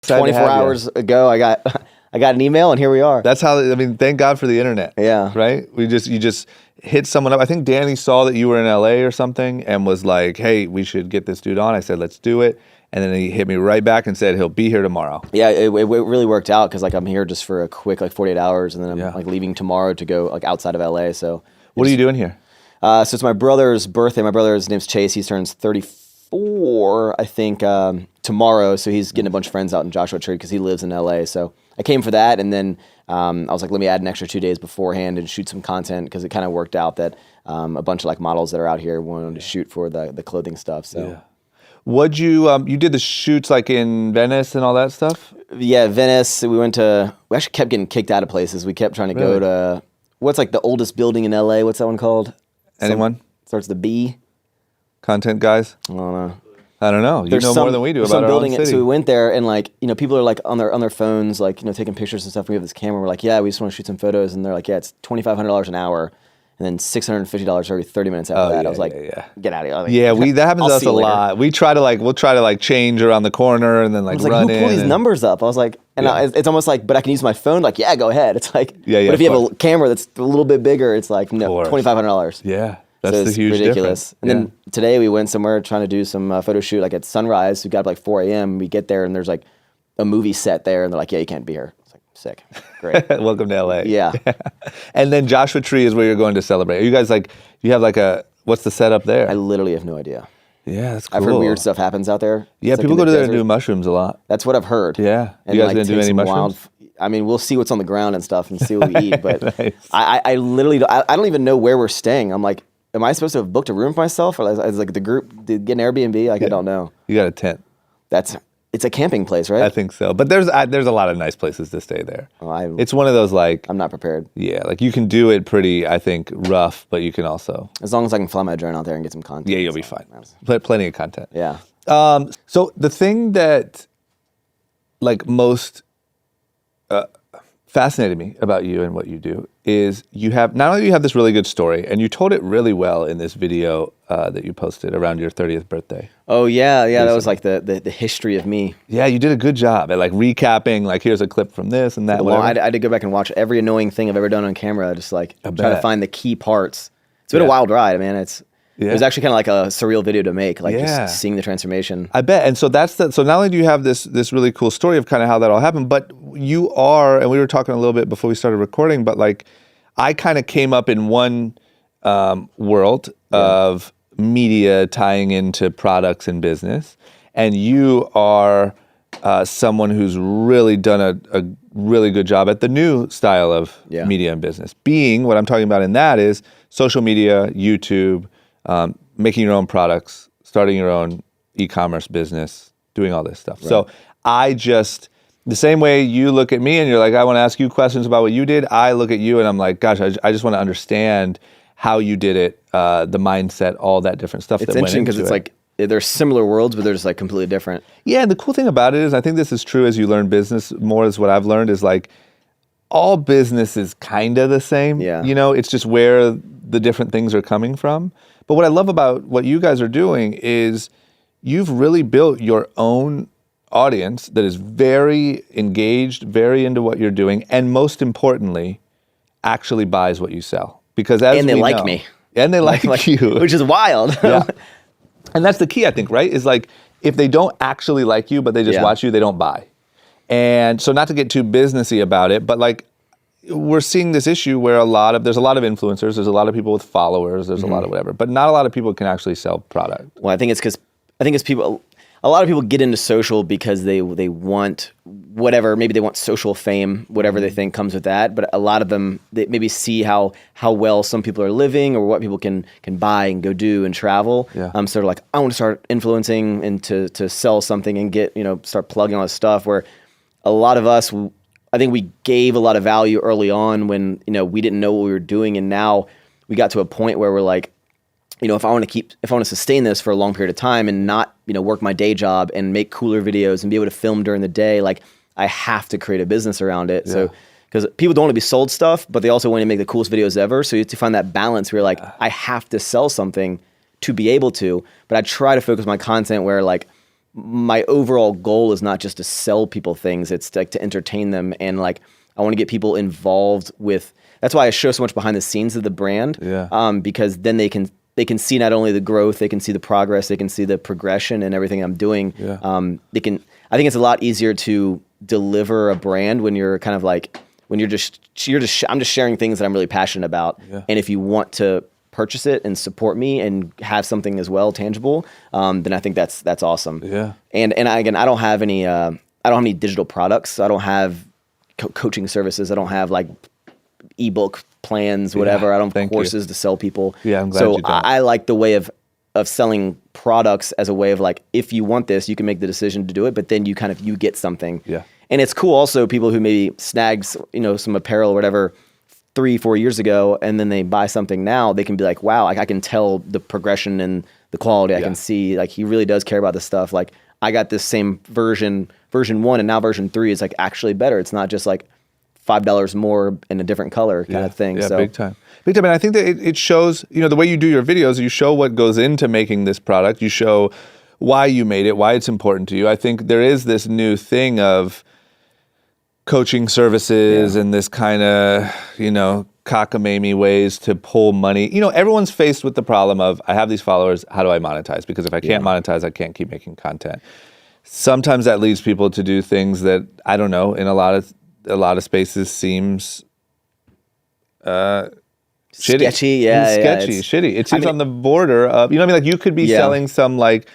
24 hours ago, I got an email, and here we are. That's how, I mean, thank God for the internet. Yeah. Right? You just hit someone up. I think Danny saw that you were in LA or something and was like, hey, we should get this dude on. I said, let's do it. And then he hit me right back and said he'll be here tomorrow. Yeah, it really worked out because like I'm here just for a quick 48 hours, and then I'm like leaving tomorrow to go like outside of LA. So what are you doing here? So it's my brother's birthday. My brother's name's Chase. He turns 34, I think, tomorrow. So he's getting a bunch of friends out in Joshua Tree because he lives in LA. So I came for that, and then I was like, let me add an extra 2 days beforehand and shoot some content because it kind of worked out that a bunch of like models that are out here wanted to shoot for the clothing stuff. So. What'd you did the shoots like in Venice and all that stuff? Yeah, Venice. We actually kept getting kicked out of places. We kept trying to go to, what's like the oldest building in LA? What's that one called? Anyone? Starts with the B. Content guys? I don't know. I don't know. You know more than we do about our own city. So we went there, and like, you know, people are like on their phones, like, you know, taking pictures and stuff. We have this camera. We're like, yeah, we just want to shoot some photos, and they're like, yeah, it's $2,500 an hour. And then $650 every 30 minutes after that. I was like, get out of here. Like, that happens to us a lot. We'll try to change around the corner and then like run in. Who pull these numbers up? I was like, it's almost like, but I can use my phone. Like, yeah, go ahead. It's like, but if you have a camera that's a little bit bigger, it's like, no, $2,500. Yeah, that's the huge ridiculous. Difference. And then today we went somewhere trying to do some photo shoot like at sunrise. We got up like 4 a.m. We get there and there's like a movie set there, and they're like, yeah, you can't be here. Sick. Great. Welcome to LA. Yeah. And then Joshua Tree is where you're going to celebrate. Are you guys like, you have like what's the setup there? I literally have no idea. Yeah, that's cool. I've heard weird stuff happens out there. Yeah, people go to there and do mushrooms a lot. That's what I've heard. Yeah. And you guys going to do any mushrooms? I mean, we'll see what's on the ground and stuff and see what we eat. But nice. I literally, I don't even know where we're staying. I'm like, am I supposed to have booked a room for myself? Or is like the group, did get an Airbnb? Like, I don't know. You got a tent. It's a camping place, right? I think so. But there's a lot of nice places to stay there. It's one of those like... I'm not prepared. Yeah, like you can do it pretty, I think, rough, but you can also... As long as I can fly my drone out there and get some content. Yeah, you'll be fine. Plenty of content. Yeah. So the thing that like most fascinated me about you and what you do is you have, not only do you have this really good story, and you told it really well in this video that you posted around your 30th birthday. Oh yeah, that was like the history of me. Yeah, you did a good job at like recapping, like here's a clip from this and that. Well, I had to go back and watch every annoying thing I've ever done on camera, just like trying to find the key parts. It's been a wild ride, man. It was actually kind of like a surreal video to make, like just seeing the transformation. I bet. And so so not only do you have this really cool story of kind of how that all happened, but you are, and we were talking a little bit before we started recording, but like I kind of came up in one world of media tying into products and business, and you are someone who's really done a really good job at the new style of media and business. Being, what I'm talking about in that is social media, YouTube, making your own products, starting your own e-commerce business, doing all this stuff. Right. So the same way you look at me and you're like, I want to ask you questions about what you did, I look at you and I'm like, gosh, I just want to understand how you did it, the mindset, all that different stuff. It's interesting because it's like, they're similar worlds, but they're just like completely different. Yeah, and the cool thing about it is, I think this is true as you learn business more, is what I've learned is like, all business is kind of the same. Yeah. You know, it's just where the different things are coming from. But what I love about what you guys are doing is you've really built your own audience that is very engaged, very into what you're doing, and most importantly, actually buys what you sell. Because as they we like know, me. And they like you. Which is wild. Yeah. And that's the key, I think, right? Is like, if they don't actually like you, but they just watch you, they don't buy. And so not to get too businessy about it, but like, we're seeing this issue where there's a lot of influencers, there's a lot of people with followers, there's a lot of whatever, but not a lot of people can actually sell product. Well, I think it's people, a lot of people get into social because they want whatever, maybe they want social fame, whatever they think comes with that, but a lot of them, they maybe see how well some people are living or what people can buy and go do and travel. Yeah. So they're like, I want to start influencing and to sell something and get, start plugging all this stuff, where a lot of us, I think we gave a lot of value early on when, we didn't know what we were doing. And now we got to a point where we're like, if I want to sustain this for a long period of time and not, work my day job and make cooler videos and be able to film during the day, like I have to create a business around it. Yeah. So, because people don't want to be sold stuff, but they also want to make the coolest videos ever. So you have to find that balance where you're like, I have to sell something to be able to, but I try to focus my content where like, my overall goal is not just to sell people things, it's like to entertain them, and like I want to get people involved with. That's why I show so much behind the scenes of the brand, because then they can see not only the growth, they can see the progress, they can see the progression and everything I'm doing. I think it's a lot easier to deliver a brand when you're kind of like, when I'm just sharing things that I'm really passionate about. And if you want to purchase it and support me and have something as well tangible, then I think that's awesome. And I don't have any digital products. I don't have coaching services. I don't have like ebook plans, whatever. I don't have courses to sell people. I'm glad so you don't. I like the way of selling products as a way of like, if you want this, you can make the decision to do it, but then you get something. And it's cool also, people who maybe snags, some apparel or whatever 3-4 years ago, and then they buy something now, they can be like, wow, I can tell the progression and the quality. I can see like he really does care about this stuff. Like I got this same version 1, and now version 3 is like actually better. It's not just like $5 more in a different color kind of thing. So big time. And I think that it shows, the way you do your videos, you show what goes into making this product. You show why you made it, why it's important to you. I think there is this new thing of coaching services and this kind of, cockamamie ways to pull money. Everyone's faced with the problem of, I have these followers, how do I monetize? Because if I can't monetize, I can't keep making content. Sometimes that leads people to do things that, I don't know, in a lot of spaces seems shitty. Sketchy, shitty. It seems on the border of, like you could be selling some like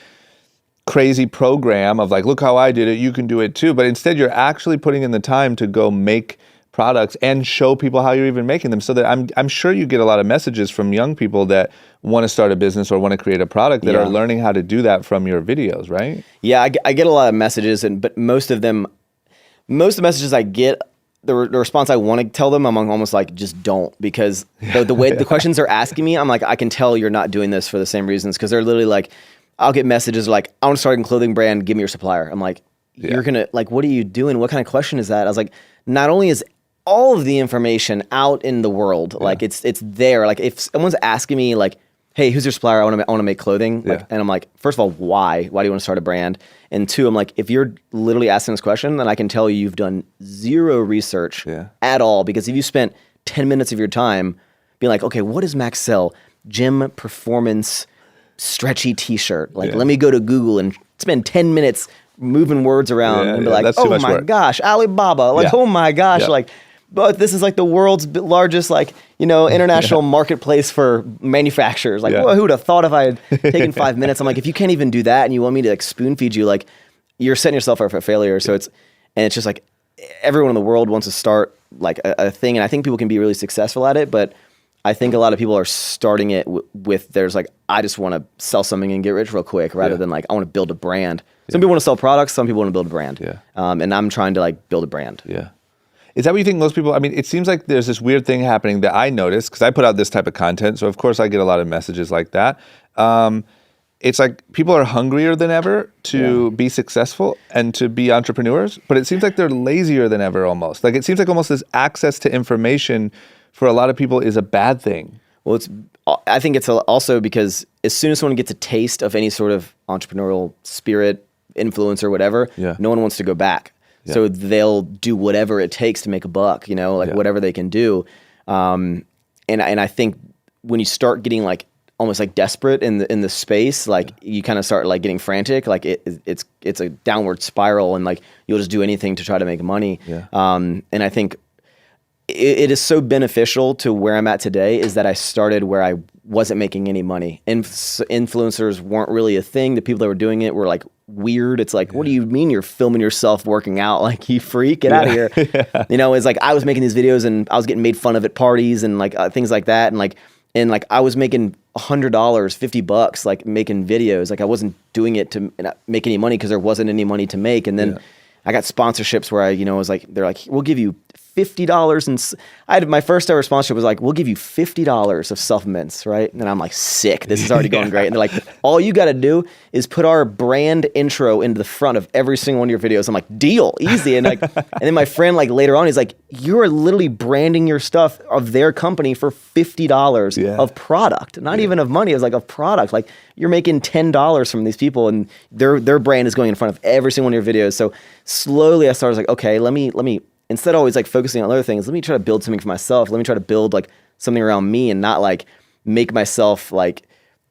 crazy program of like, look how I did it, you can do it too. But instead you're actually putting in the time to go make products and show people how you're even making them. So that I'm sure you get a lot of messages from young people that want to start a business or want to create a product that are learning how to do that from your videos, right? Yeah, I get a lot of messages, but most of the messages I get, the response I want to tell them, I'm almost like, just don't, because the way the questions they're asking me, I'm like, I can tell you're not doing this for the same reasons, because they're literally like, I'll get messages like, I want to start a clothing brand, give me your supplier. I'm like, you're gonna, like, what are you doing? What kind of question is that? I was like, not only is all of the information out in the world, like it's there. Like if someone's asking me like, hey, who's your supplier? I want to make clothing. Like, and I'm like, first of all, why? Why do you want to start a brand? And 2, I'm like, if you're literally asking this question, then I can tell you've done zero research at all. Because if you spent 10 minutes of your time being like, okay, what does Maxx sell? Gym performance stretchy t-shirt. Like, let me go to Google and spend 10 minutes moving words around and be like, oh my gosh, Alibaba. Like, oh my gosh, like, but this is like the world's largest, like, international marketplace for manufacturers. Like, well, who would have thought if I had taken 5 minutes? I'm like, if you can't even do that and you want me to like spoon feed you, like, you're setting yourself up for failure. So it's just like everyone in the world wants to start like a thing. And I think people can be really successful at it, but I think a lot of people are starting it with there's like, I just want to sell something and get rich real quick rather than like, I want to build a brand. Some people want to sell products. Some people want to build a brand. And I'm trying to like build a brand. Is that what you think most people, I mean, it seems like there's this weird thing happening that I notice because I put out this type of content. So of course I get a lot of messages like that. It's like people are hungrier than ever to be successful and to be entrepreneurs, but it seems like they're lazier than ever almost. Like it seems like almost this access to information for a lot of people is a bad thing. Well, I think it's also because as soon as someone gets a taste of any sort of entrepreneurial spirit, influence or whatever, no one wants to go back. So they'll do whatever it takes to make a buck, like whatever they can do. And I think when you start getting like almost like desperate in the space, like you kind of start like getting frantic, like it's a downward spiral and like you'll just do anything to try to make money. And I think it is so beneficial to where I'm at today is that I started where I wasn't making any money. Influencers weren't really a thing. The people that were doing it were like weird. It's like, what do you mean you're filming yourself working out? Like, you freak, get out of here. It's like I was making these videos and I was getting made fun of at parties and like things like that. And like I was making $100, $50, like making videos. Like I wasn't doing it to make any money because there wasn't any money to make. And then I got sponsorships where I was like, they're like, we'll give you $50 and I had my first ever sponsorship was like, we'll give you $50 of supplements, right? And I'm like, sick. This is already going great. And they're like, all you got to do is put our brand intro into the front of every single one of your videos. I'm like, deal, easy. And like, and then my friend like later on, he's like, you're literally branding your stuff of their company for $50 of product, not even of money. It was like of product. Like you're making $10 from these people, and their brand is going in front of every single one of your videos. So slowly I started like, okay, let me. Instead of always like focusing on other things, let me try to build something for myself. Let me try to build like something around me and not like make myself like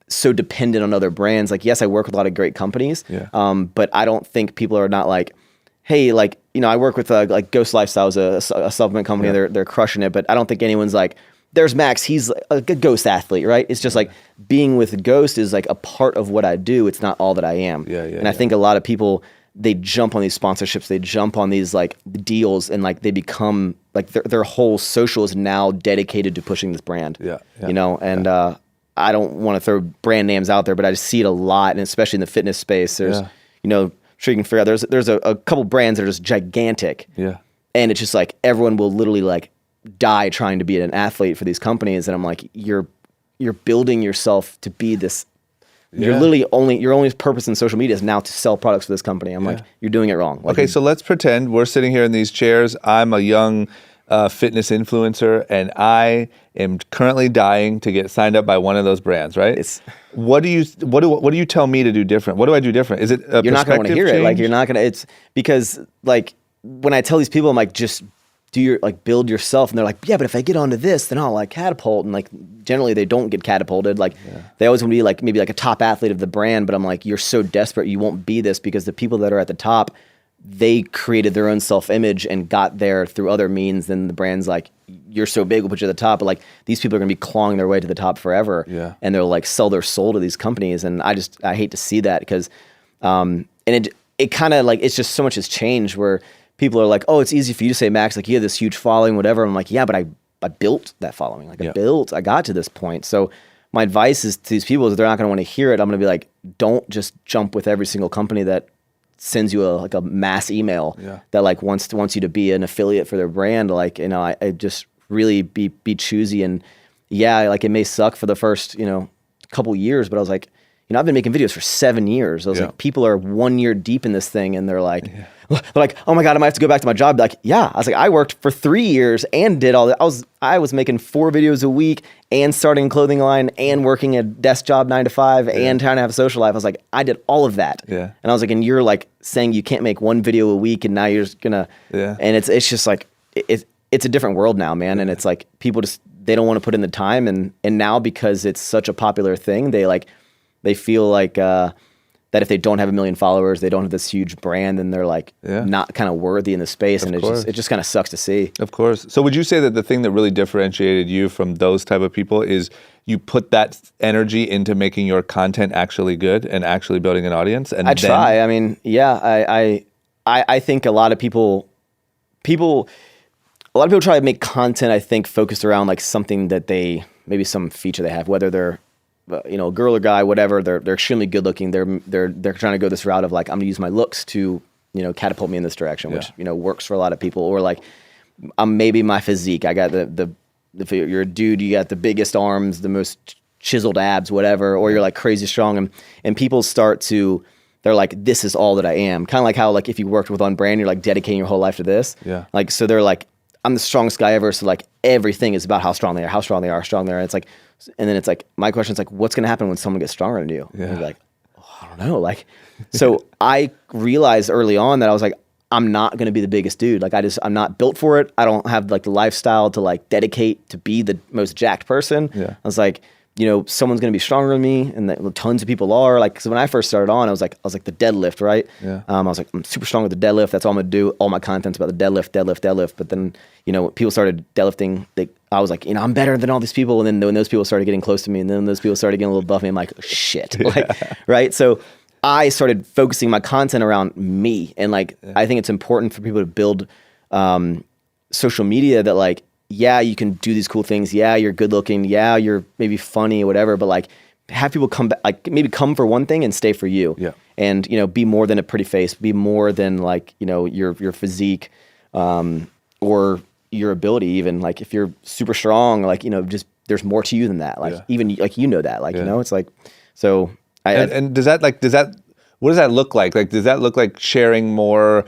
so dependent on other brands. Like, yes, I work with a lot of great companies, but I don't think people are not like, hey, like, you know, I work with like Ghost Lifestyles, a supplement company. They're crushing it, but I don't think anyone's like, there's Max, he's a good Ghost athlete, right? It's just like being with Ghost is like a part of what I do. It's not all that I am. And I think a lot of people, they jump on these sponsorships, they jump on these like deals, and like they become like their whole social is now dedicated to pushing this brand. You know, and I don't want to throw brand names out there, but I just see it a lot, and especially in the fitness space. There's, you know, I'm sure you can figure out there's a couple brands that are just gigantic. And it's just like everyone will literally like die trying to be an athlete for these companies, and I'm like, you're building yourself to be this. You're literally your only purpose in social media is now to sell products for this company. I'm like, you're doing it wrong. Like, okay, so let's pretend we're sitting here in these chairs. I'm a young fitness influencer, and I am currently dying to get signed up by one of those brands, right? What do you tell me to do different? What do I do different? Is it a you're not going to want to hear change? it. Like you're not going to. It's because like when I tell these people, I'm like, just do your like build yourself, and they're like, yeah, but if I get onto this, then I'll like catapult. And like generally they don't get catapulted. Like they always want to be like maybe like a top athlete of the brand, but I'm like, you're so desperate you won't be this, because the people that are at the top, they created their own self-image and got there through other means. Then the brand's like, you're so big, we'll put you at the top. But like these people are gonna be clawing their way to the top forever. And they'll like sell their soul to these companies. And I hate to see that, because and it kind of like, it's just so much has changed where people are like, oh, it's easy for you to say, Max, like you have this huge following, whatever. I'm like, yeah, but I built that following. Like I got to this point. So my advice is to these people is that they're not going to want to hear it. I'm going to be like, don't just jump with every single company that sends you a mass email that like wants you to be an affiliate for their brand. Like, you know, I just really be choosy. And like it may suck for the first, you know, couple years, but I was like, you know, I've been making videos for 7 years. I was like, people are 1 year deep in this thing, and they're like, oh my God, I might have to go back to my job. Like, I was like, I worked for 3 years and did all that. I was making 4 videos a week and starting a clothing line and working a desk job 9 to 5 and trying to have a social life. I was like, I did all of that. And I was like, and you're like saying you can't make 1 video a week, and now you're just gonna, and it's just like, it's a different world now, man. And it's like, people just, they don't want to put in the time. And now because it's such a popular thing, they feel like that if they don't have 1 million followers, they don't have this huge brand, and they're like not kind of worthy in the space. And it just kind of sucks to see. Of course. So would you say that the thing that really differentiated you from those type of people is you put that energy into making your content actually good and actually building an audience? And try. I mean, I think a lot of people try to make content, I think, focused around like something that maybe some feature they have, whether they're you know, girl or guy, whatever, they're extremely good looking. They're trying to go this route of like, I'm gonna use my looks to, you know, catapult me in this direction, which, you know, works for a lot of people. Or like, maybe my physique, I got you're a dude, you got the biggest arms, the most chiseled abs, whatever, or you're like crazy strong, and people they're like, this is all that I am. Kind of like how like if you worked with on brand, you're like dedicating your whole life to this. Like, so they're like, I'm the strongest guy ever. So like everything is about how strong they are. And it's like, and then it's like, my question is like, what's going to happen when someone gets stronger than you? And you're like, oh, I don't know. Like, so I realized early on that I was like, I'm not going to be the biggest dude. Like I'm not built for it. I don't have like the lifestyle to like dedicate to be the most jacked person. I was like, you know, someone's going to be stronger than me, and that tons of people are. Like, so when I first started on, I was like the deadlift, right? I was like, I'm super strong with the deadlift. That's all I'm going to do. All my content's about the deadlift. But then, you know, people started deadlifting. I was like, you know, I'm better than all these people. And then when those people started getting close to me, and then those people started getting a little buff, and I'm like, oh, shit. Like, right? So I started focusing my content around me. And like, I think it's important for people to build social media that like, you can do these cool things. You're good looking. You're maybe funny or whatever, but like have people come back, like maybe come for one thing and stay for you. And, you know, be more than a pretty face, be more than like, you know, your physique, or, your ability, even like if you're super strong, like, just there's more to you than that. Like even like, that, like, it's like, so and does that, what does that look like? Like, does that look like sharing more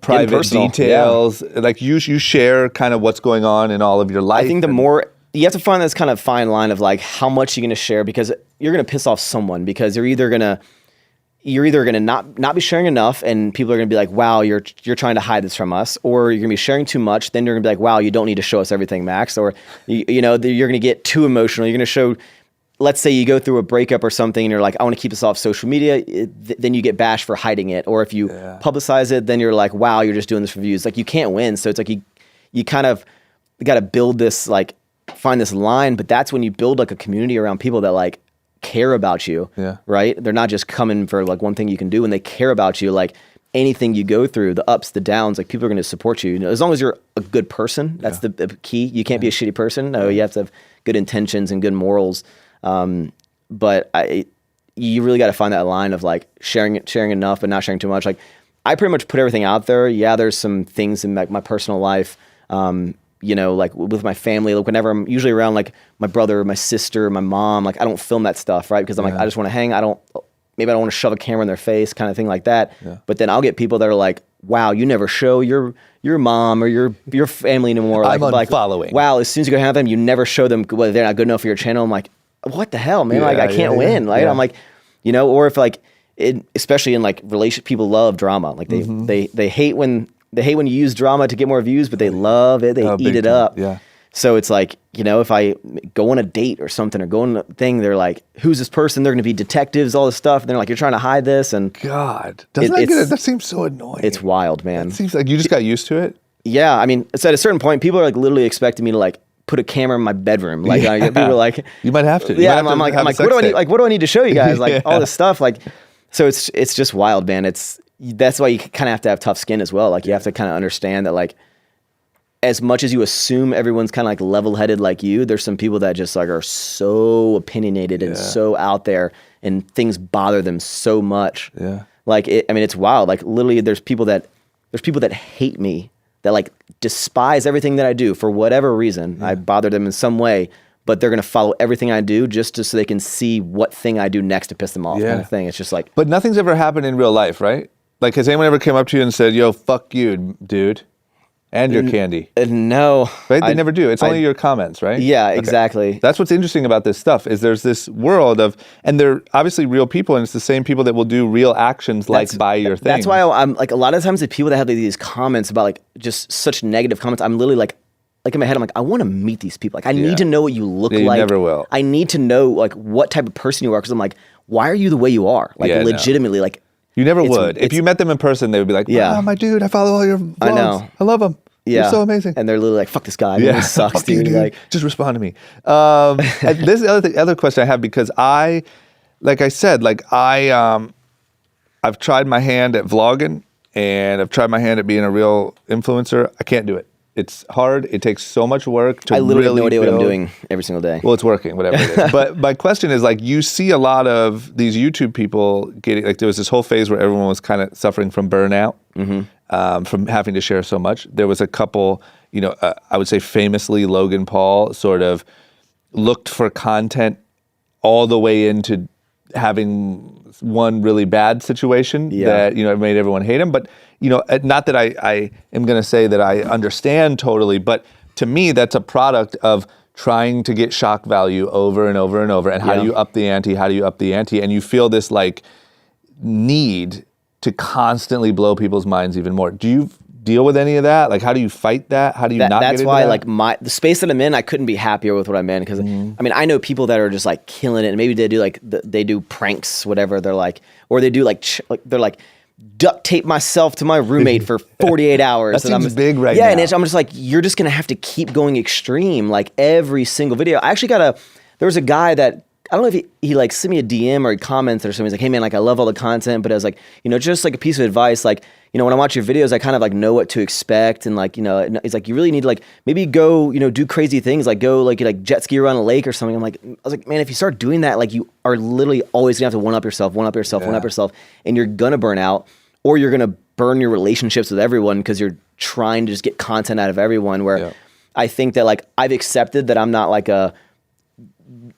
private personal, details? Like you share kind of what's going on in all of your life? I think the more, you have to find this kind of fine line of like how much you're going to share, because you're going to piss off someone, because you're either going to not be sharing enough, and people are going to be like, wow, you're trying to hide this from us, or you're going to be sharing too much. Then you're going to be like, wow, you don't need to show us everything, Max. Or you're going to get too emotional. You're going to show, let's say you go through a breakup or something and you're like, I want to keep this off social media. Then you get bashed for hiding it. Or if you publicize it, then you're like, wow, you're just doing this for views. Like, you can't win. So it's like you kind of got to build this, like, find this line. But that's when you build like a community around people that like care about you, right? They're not just coming for like one thing you can do, and they care about you. Like, anything you go through, the ups, the downs, like, people are going to support you. As long as you're a good person, that's the key. You can't be a shitty person. No, you have to have good intentions and good morals. But you really got to find that line of like sharing enough, but not sharing too much. Like, I pretty much put everything out there. Yeah, there's some things in my personal life, like with my family. Like, whenever I'm usually around like my brother, my sister, my mom, like, I don't film that stuff, right? Because I'm like, I just want to hang. Maybe I don't want to shove a camera in their face, kind of thing like that. Yeah. But then I'll get people that are like, wow, you never show your mom or your family anymore. I'm unfollowing. Wow, as soon as you go hang with them, you never show them whether they're not good enough for your channel. I'm like, what the hell, man? Like, I can't win. Like, I'm like, or if like, especially in like people love drama. Like they hate when you use drama to get more views, but they love it. They eat it up. Yeah. So it's like, if I go on a date or something, or go on a thing, they're like, who's this person? They're going to be detectives, all this stuff. And they're like, you're trying to hide this. And God, that seems so annoying. It's wild, man. It seems like you just got used to it. Yeah. I mean, it's at a certain point, people are like literally expecting me to like put a camera in my bedroom. Like, people are like, you might have to. Yeah. I'm like, what do I need? Like, what do I need to show you guys? Like all this stuff. Like, so it's just wild, man. That's why you kind of have to have tough skin as well. Like, you have to kind of understand that, like, as much as you assume everyone's kind of like level-headed like you, there's some people that just like are so opinionated and so out there, and things bother them so much. Yeah. Like, it's wild. Like, literally there's people that hate me, that like despise everything that I do for whatever reason. I bother them in some way, but they're going to follow everything I do just so they can see what thing I do next to piss them off, kind of thing. It's just like. But nothing's ever happened in real life, right? Like, has anyone ever come up to you and said, yo, fuck you, dude? And your candy. No. Right? They never do. It's only your comments, right? Yeah, exactly. That's what's interesting about this stuff, is there's this world of, and they're obviously real people, and it's the same people that will do real actions like buy your thing. That's why I'm like, a lot of times the people that have these comments about like just such negative comments, I'm literally like in my head, I'm like, I want to meet these people. Like, I need to know what you look like. You never will. I need to know like what type of person you are, because I'm like, why are you the way you are? Like, legitimately, like. You never would. If you met them in person, they would be like, wow, my dude, I follow all your vlogs. I know. I love them. Yeah. You're so amazing. And they're literally like, fuck this guy. He sucks, dude. Like, just respond to me. And this is the other question I have, because I've tried my hand at vlogging, and I've tried my hand at being a real influencer. I can't do it. It's hard. It takes so much work to really have no idea what I'm doing every single day. Well, it's working, whatever it is. But my question is, like, you see a lot of these YouTube people getting, like, there was this whole phase where everyone was kind of suffering from burnout, from having to share so much. There was a couple, I would say famously, Logan Paul sort of looked for content all the way into having one really bad situation that, made everyone hate him. But, not that I am going to say that I understand totally, but to me, that's a product of trying to get shock value over and over and over. And how do you up the ante? How do you up the ante? And you feel this like need to constantly blow people's minds even more. Do you deal with any of that? Like, how do you fight that? How do you not get into that? That's why, like, the space that I'm in, I couldn't be happier with what I'm in, because I know people that are just like killing it, and maybe they do like they do pranks, whatever. They're like, or they do like they're like, duct tape myself to my roommate for 48 hours. That seems big right now. Yeah, and I'm just like, you're just gonna have to keep going extreme, like every single video. I actually there was a guy that, I don't know if he like sent me a DM or he commented or something. He's like, hey man, like, I love all the content, but I was like, just like a piece of advice, like, when I watch your videos, I kind of like know what to expect. And like, it's like, you really need to like, maybe go, do crazy things, like go like jet ski around a lake or something. I was like, man, if you start doing that, like, you are literally always gonna have to one up yourself, and you're gonna burn out, or you're gonna burn your relationships with everyone because you're trying to just get content out of everyone, where I think that like I've accepted that I'm not like a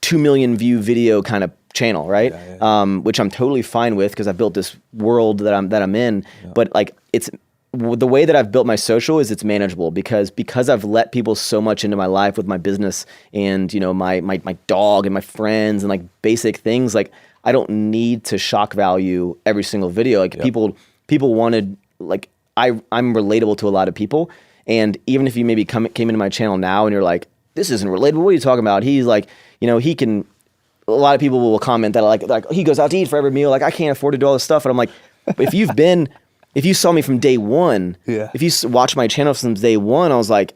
2 million view video kind of channel, right? Which I'm totally fine with because I've built this world that I'm in. But like it's the way that I've built my social is it's manageable because I've let people so much into my life with my business and my dog and my friends and like basic things. Like I don't need to shock value every single video. Like people wanted like I'm relatable to a lot of people, and even if you maybe came into my channel now and you're like, this isn't relatable, what are you talking about? He's like, he can. A lot of people will comment that like he goes out to eat for every meal. Like I can't afford to do all this stuff, and I'm like, if you saw me from day one, if you watch my channel since day one, I was like,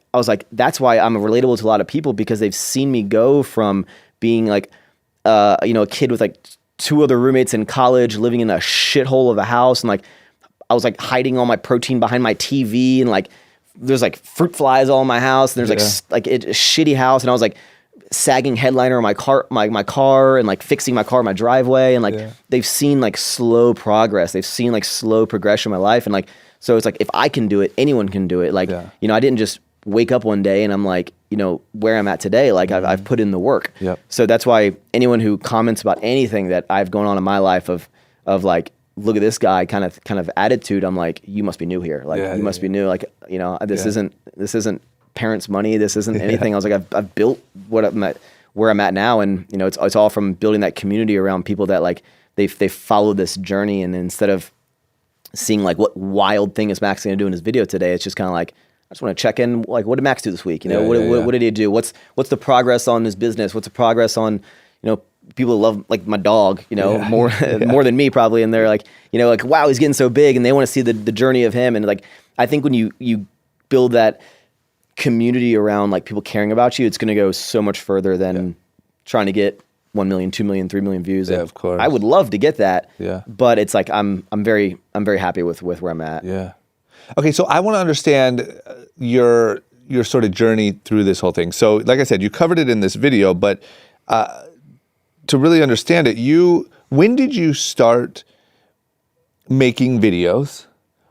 that's why I'm relatable to a lot of people because they've seen me go from being like, a kid with like 2 other roommates in college, living in a shithole of a house, and like I was like hiding all my protein behind my TV, and like there's like fruit flies all in my house, and there's like a shitty house, and I was like sagging headliner on my car and like fixing my car in my driveway, and like they've seen like slow progress, they've seen like slow progression in my life, and like so it's like if I can do it, anyone can do it. Like I didn't just wake up one day and I'm like where I'm at today. Like I've put in the work. So that's why anyone who comments about anything that I've going on in my life of like, look at this guy kind of attitude, I'm like, you must be new here. Like you must be new. Like this isn't parents' money. This isn't anything. I was like, I've built where I'm at now, and it's all from building that community around people that like they follow this journey, and instead of seeing like what wild thing is Maxx going to do in his video today, it's just kind of like, I just want to check in. Like, what did Maxx do this week? What did he do? What's the progress on his business? What's the progress on people love like my dog, more than me probably, and they're like, like wow, he's getting so big, and they want to see the journey of him, and like I think when you build that community around like people caring about you, it's going to go so much further than trying to get 1 million, 2 million, 3 million views. Yeah, of course. I would love to get that. Yeah. But it's like I'm very happy with where I'm at. Yeah. Okay, so I want to understand your sort of journey through this whole thing. So, like I said, you covered it in this video, but to really understand it, when did you start making videos?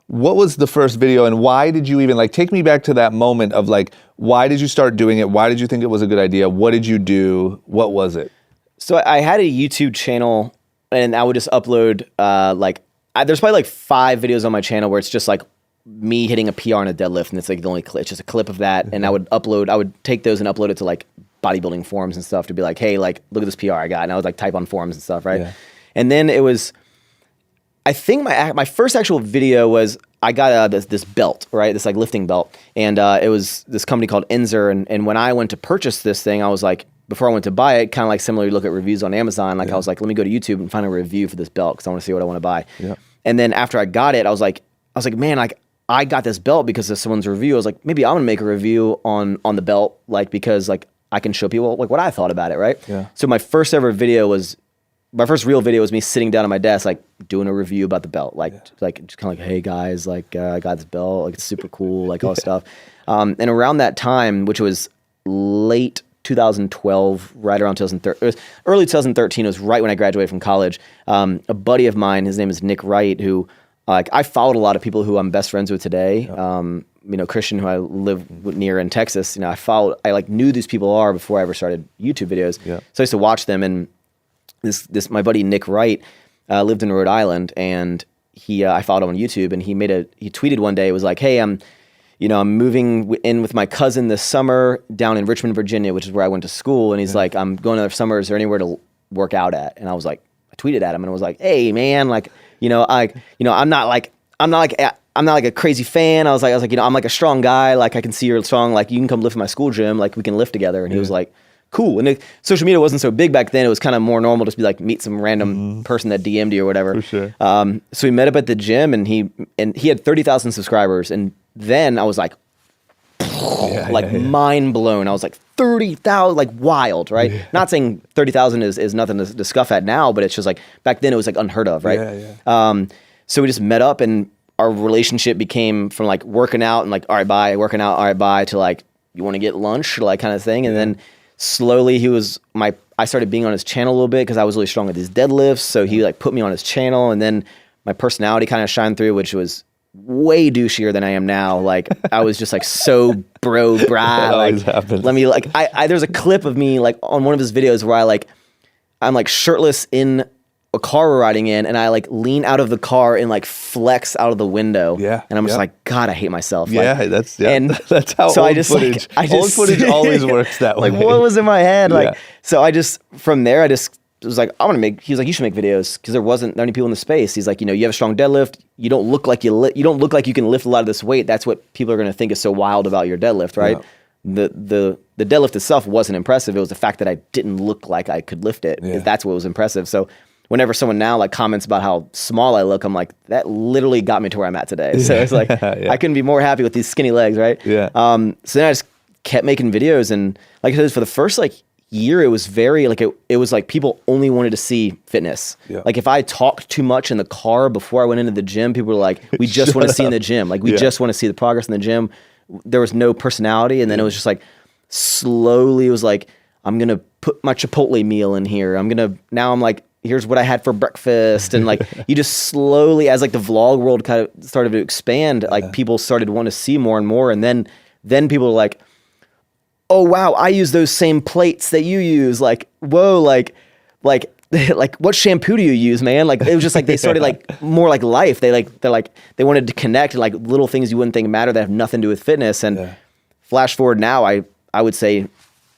What was the first video, and why did you even take me back to that moment of like, why did you start doing it? Why did you think it was a good idea? What did you do? What was it? So I had a YouTube channel, and I would just upload there's probably like 5 videos on my channel where it's just like me hitting a PR on a deadlift, and it's like the only clip. It's just a clip of that, and I would take those and upload it to like bodybuilding forums and stuff to be like, hey, like look at this PR I got, and I would like type on forums and stuff, right? Yeah. And then it was, I think my first actual video was I got this belt, right? This like lifting belt, and it was this company called Inzer, and when I went to purchase this thing, I was like, before I went to buy it, kind of like similar, you look at reviews on Amazon, like I was like, let me go to YouTube and find a review for this belt because I want to see what I want to buy. Yeah. And then after I got it, I was like, man, like I got this belt because of someone's review. I was like, maybe I'm gonna make a review on the belt, like because like I can show people like what I thought about it, right? Yeah. So my first real video was me sitting down at my desk, like doing a review about the belt, like just kind of like, hey guys, like I got this belt, like it's super cool, like all this stuff. And around that time, which was late 2012, right around 2013, it was early 2013. It was right when I graduated from college. A buddy of mine, his name is Nick Wright, who like I followed a lot of people who I'm best friends with today. Christian, who I live near in Texas, I like knew these people are before I ever started YouTube videos. Yeah. So I used to watch them, and this my buddy Nick Wright lived in Rhode Island, and I followed him on YouTube, and he tweeted one day, it was like, hey, I'm moving in with my cousin this summer down in Richmond, Virginia, which is where I went to school, and he's like, I'm going to summer, is there anywhere to work out at? And I was like, I tweeted at him and I was like, hey man, like, I'm not like a crazy fan. I was like, I'm like a strong guy. Like I can see you're strong. Like you can come lift in my school gym. Like we can lift together. And he was like, cool. And social media wasn't so big back then. It was kind of more normal just be like meet some random person that DM'd you or whatever. For sure. So we met up at the gym, and he had 30,000 subscribers. And then I was like, mind blown. I was like 30,000, like wild, right? Yeah. Not saying 30,000 is nothing to scuff at now, but it's just like back then it was like unheard of, right? Yeah. So we just met up, and our relationship became from like working out and like, all right, bye, working out, all right, bye, to like, you want to get lunch, like kind of thing. And then slowly I started being on his channel a little bit because I was really strong at these deadlifts. So he like put me on his channel, and then my personality kind of shined through, which was way douchier than I am now. Like I was just like so bro bra. always Like happens. let me like I there's a clip of me like on one of his videos where I'm like shirtless in a car we're riding in, and I like lean out of the car and like flex out of the window. Yeah, and I'm just yeah. like, God, I hate myself. Yeah, like, that's how so old I just, footage. Like, Old footage always works that way. Like what was in my head? Like Yeah. so I just from there I just was like, I'm gonna make. He's like, you should make videos because there wasn't that many people in the space. He's like, you know, you have a strong deadlift. You don't look like you don't look like you can lift a lot of this weight. That's what people are gonna think is so wild about your deadlift, right? Yeah. The deadlift itself wasn't impressive. It was the fact that I didn't look like I could lift it. Yeah. That's what was impressive. So whenever someone now like comments about how small I look, I'm like, that literally got me to where I'm at today. So it's like I couldn't be more happy with these skinny legs, right? Yeah. So then I just kept making videos, and like I said, for the first like year, it was very like it was like people only wanted to see fitness. Yeah. Like if I talked too much in the car before I went into the gym, people were like, we just want to see in the gym. Like we just want to see the progress in the gym. There was no personality, and then it was just like slowly it was like, I'm gonna put my Chipotle meal in here. Now I'm like, here's what I had for breakfast. And like, you just slowly, as like the vlog world kind of started to expand, like people started to want to see more and more. And then people were like, oh wow, I use those same plates that you use. Like, whoa, like what shampoo do you use, man? Like, it was just like, they started like more like life. They wanted to connect, like little things you wouldn't think matter that have nothing to do with fitness. And flash forward now, I would say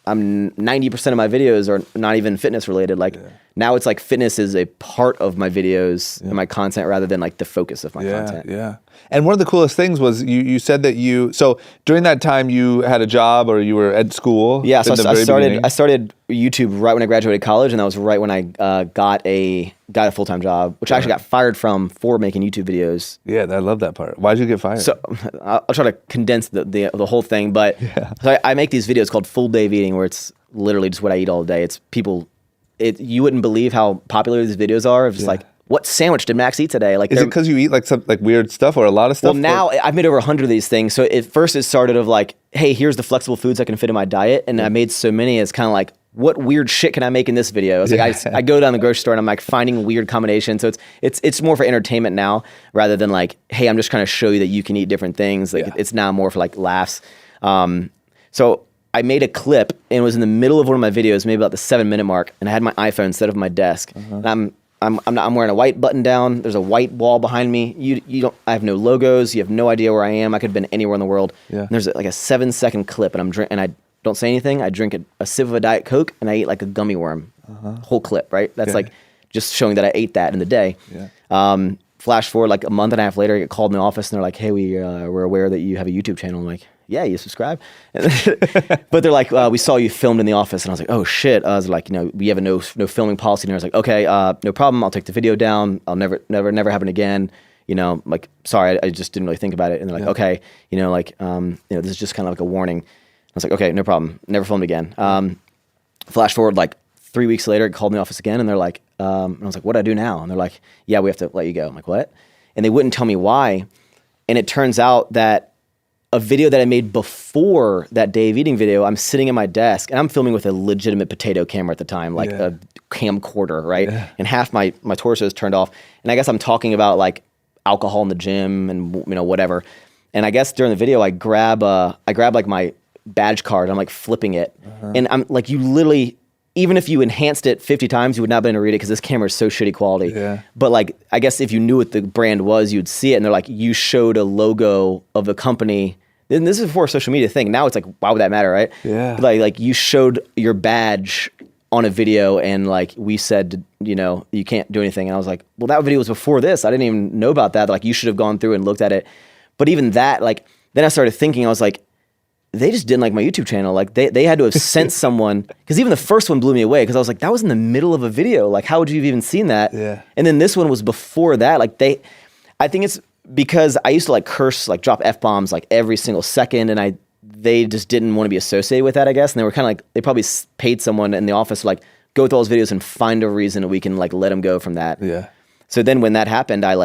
I'm 90% of my videos are not even fitness related. Like now it's like fitness is a part of my videos and my content rather than like the focus of my content. Yeah. And one of the coolest things was you said that so during that time you had a job or you were at school. Yeah. So I beginning. started YouTube right when I graduated college, and that was right when I got a full-time job, which I actually got fired from for making YouTube videos. Yeah, I love that part. Why'd you get fired? So I'll try to condense the whole thing, but so I make these videos called Full Day of Eating, where it's literally just what I eat all day. It's people, you wouldn't believe how popular these videos are. It's just like, what sandwich did Max eat today? Like, is it because you eat like some like weird stuff or a lot of stuff? Well, now I've made over 100 of these things. So at first it started of like, hey, here's the flexible foods I can fit in my diet, and I made so many. It's kind of like, what weird shit can I make in this video? It's like I go down the grocery store and I'm like finding weird combinations. So it's more for entertainment now rather than like, hey, I'm just trying to show you that you can eat different things. Like it's now more for like laughs. So I made a clip, and it was in the middle of one of my videos, maybe about the 7-minute mark, and I had my iPhone set up on my desk. And I'm wearing a white button down. There's a white wall behind me. I have no logos. You have no idea where I am. I could have been anywhere in the world. Yeah. And there's like a 7-second clip, and I don't say anything. I drink a sip of a Diet Coke, and I eat like a gummy worm. Whole clip, right? That's like just showing that I ate that in the day. Yeah. Flash forward like a month and a half later, I get called in the office, and they're like, hey, we're aware that you have a YouTube channel. I'm like, yeah, you subscribe? But they're like, we saw you filmed in the office. And I was like, oh shit. I was like, we have a no filming policy. And I was like, okay, no problem. I'll take the video down. I'll never happen again. Like, sorry, I just didn't really think about it. And they're like, okay, this is just kind of like a warning. I was like, okay, no problem. Never filmed again. Flash forward like 3 weeks later, it called me in the office again. And they're like, and I was like, what do I do now? And they're like, yeah, we have to let you go. I'm like, what? And they wouldn't tell me why. And it turns out that a video that I made before that Day of Eating video, I'm sitting at my desk and I'm filming with a legitimate potato camera at the time, like a camcorder, right? Yeah. And half my torso is turned off. And I guess I'm talking about like alcohol in the gym and whatever. And I guess during the video, I grab like my badge card. I'm like flipping it. And I'm like, you literally, even if you enhanced it 50 times, you would not be able to read it because this camera is so shitty quality. Yeah. But like, I guess if you knew what the brand was, you'd see it. And they're like, you showed a logo of the company. And this is before a social media thing. Now it's like, why would that matter, right? Yeah. Like you showed your badge on a video, and like we said, you can't do anything. And I was like, well, that video was before this. I didn't even know about that. Like you should have gone through and looked at it. But even that, like, then I started thinking, I was like, they just didn't like my YouTube channel. Like they had to have sent someone, because even the first one blew me away because I was like, that was in the middle of a video. Like, how would you have even seen that? Yeah. And then this one was before that. Like I think it's because I used to like curse, like drop F-bombs like every single second, and they just didn't want to be associated with that, I guess. And they were kind of like, they probably paid someone in the office to like go with all those videos and find a reason that we can like let them go from that. Yeah. So then when that happened, I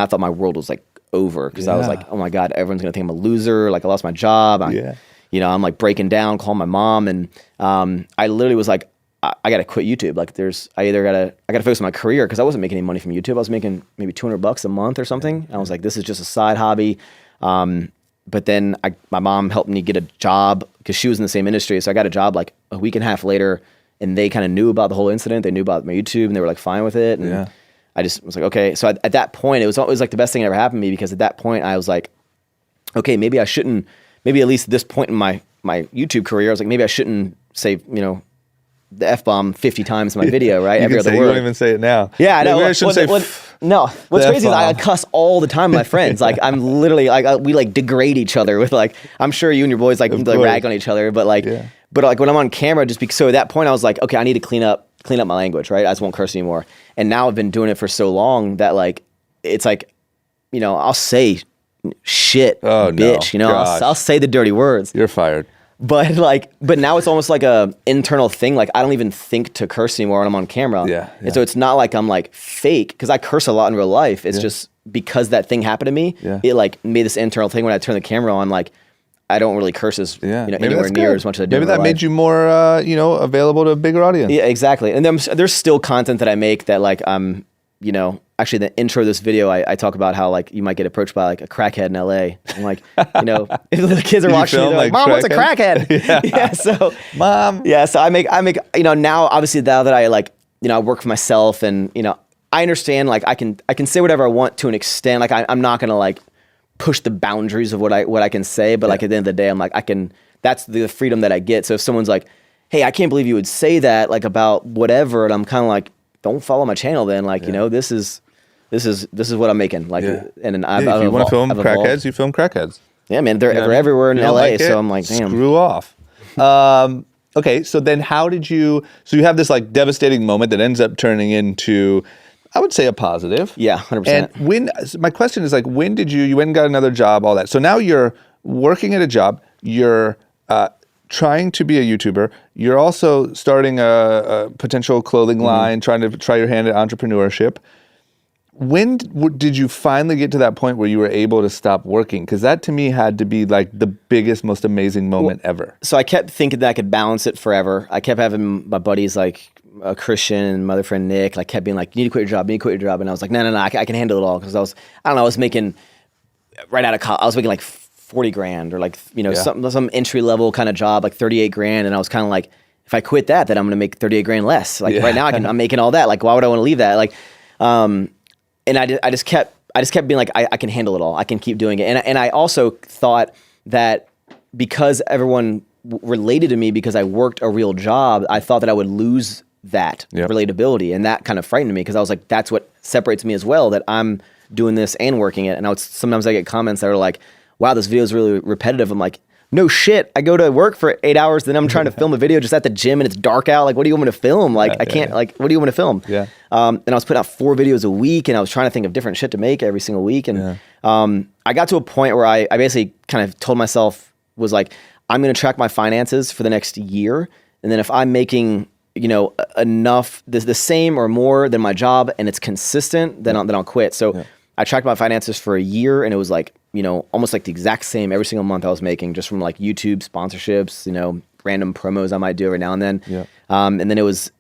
thought my world was like over, because I was like, oh my God, everyone's gonna think I'm a loser. Like I lost my job. I'm like breaking down, calling my mom. And I literally was like, I got to quit YouTube. Like I got to focus on my career because I wasn't making any money from YouTube. I was making maybe $200 a month or something. And I was like, this is just a side hobby. But then my mom helped me get a job because she was in the same industry. So I got a job like a week and a half later, and they kind of knew about the whole incident. They knew about my YouTube, and they were like fine with it. And I just was like, okay. So at that point, it was always like the best thing that ever happened to me, because at that point I was like, okay, maybe I shouldn't, maybe at least at this point in my YouTube career, I was like, maybe I shouldn't say, the F-bomb 50 times in my video, right? Every other word. You don't even say it now. Yeah, I know. Maybe I shouldn't say no. What's crazy is I cuss all the time with my friends. Like, I'm literally, we like degrade each other with like, I'm sure you and your boys like rag on each other, but like, but like when I'm on camera, so at that point I was like, okay, I need to clean up my language, right? I just won't curse anymore. And now I've been doing it for so long that like, it's like, I'll say shit, bitch, I'll say the dirty words. You're fired. But now it's almost like a internal thing. Like, I don't even think to curse anymore when I'm on camera. Yeah. And so it's not like I'm like fake, because I curse a lot in real life. It's just because that thing happened to me. Yeah. It like made this internal thing when I turn the camera on. Like, I don't really curse as anywhere near as much as I do. Maybe that made you more available to a bigger audience. Yeah, exactly. And there's still content that I make that like actually the intro of this video, I talk about how like you might get approached by like a crackhead in LA. I'm like, if the kids are watching, they're like, Mom, what's a crackhead? Yeah. So Mom. Yeah. So I make, now obviously now that I like, I work for myself, and, I understand like I can say whatever I want to an extent. Like I'm not going to like push the boundaries of what I can say, but like at the end of the day, I'm like, that's the freedom that I get. So if someone's like, hey, I can't believe you would say that like about whatever. And I'm kind of like, don't follow my channel then. Like, this is what I'm making. Like, and then if you want to film crackheads, you film crackheads. Yeah, man, they're everywhere in LA. Like so I'm like, damn, screw off. Okay, so then how did you? So you have this like devastating moment that ends up turning into, I would say, a positive. Yeah, 100%. And my question is like, when did you went and got another job, all that? So now you're working at a job. You're trying to be a YouTuber. You're also starting a potential clothing line, trying to try your hand at entrepreneurship. When did you finally get to that point where you were able to stop working? Because that to me had to be like the biggest, most amazing moment ever. So I kept thinking that I could balance it forever. I kept having my buddies like Christian and my other friend Nick, like kept being like, you need to quit your job. And I was like, no, I can handle it all. Because I was making, right out of college, I was making like 40 grand or like, some entry level kind of job, like 38 grand. And I was kind of like, if I quit that, then I'm going to make 38 grand less. Like right now I'm making all that. Like, why would I want to leave that? Like, and I just kept being like, I can handle it all. I can keep doing it. And I also thought that because everyone related to me because I worked a real job, I thought that I would lose that relatability. And that kind of frightened me, because I was like, that's what separates me as well, that I'm doing this and working it. And sometimes I get comments that are like, wow, this video is really repetitive. I'm like, no shit. I go to work for 8 hours, then I'm trying to film a video just at the gym and it's dark out. Like, what do you want me to film? Like, I can't, like, what do you want me to film? Yeah. And I was putting out 4 videos a week, and I was trying to think of different shit to make every single week. And I got to a point where I basically kind of told myself, was like, I'm going to track my finances for the next year. And then if I'm making, enough, the same or more than my job, and it's consistent, then I'll quit. So I tracked my finances for a year, and it was like, almost like the exact same every single month I was making, just from like YouTube sponsorships, random promos I might do every now and then. Yeah. And then it was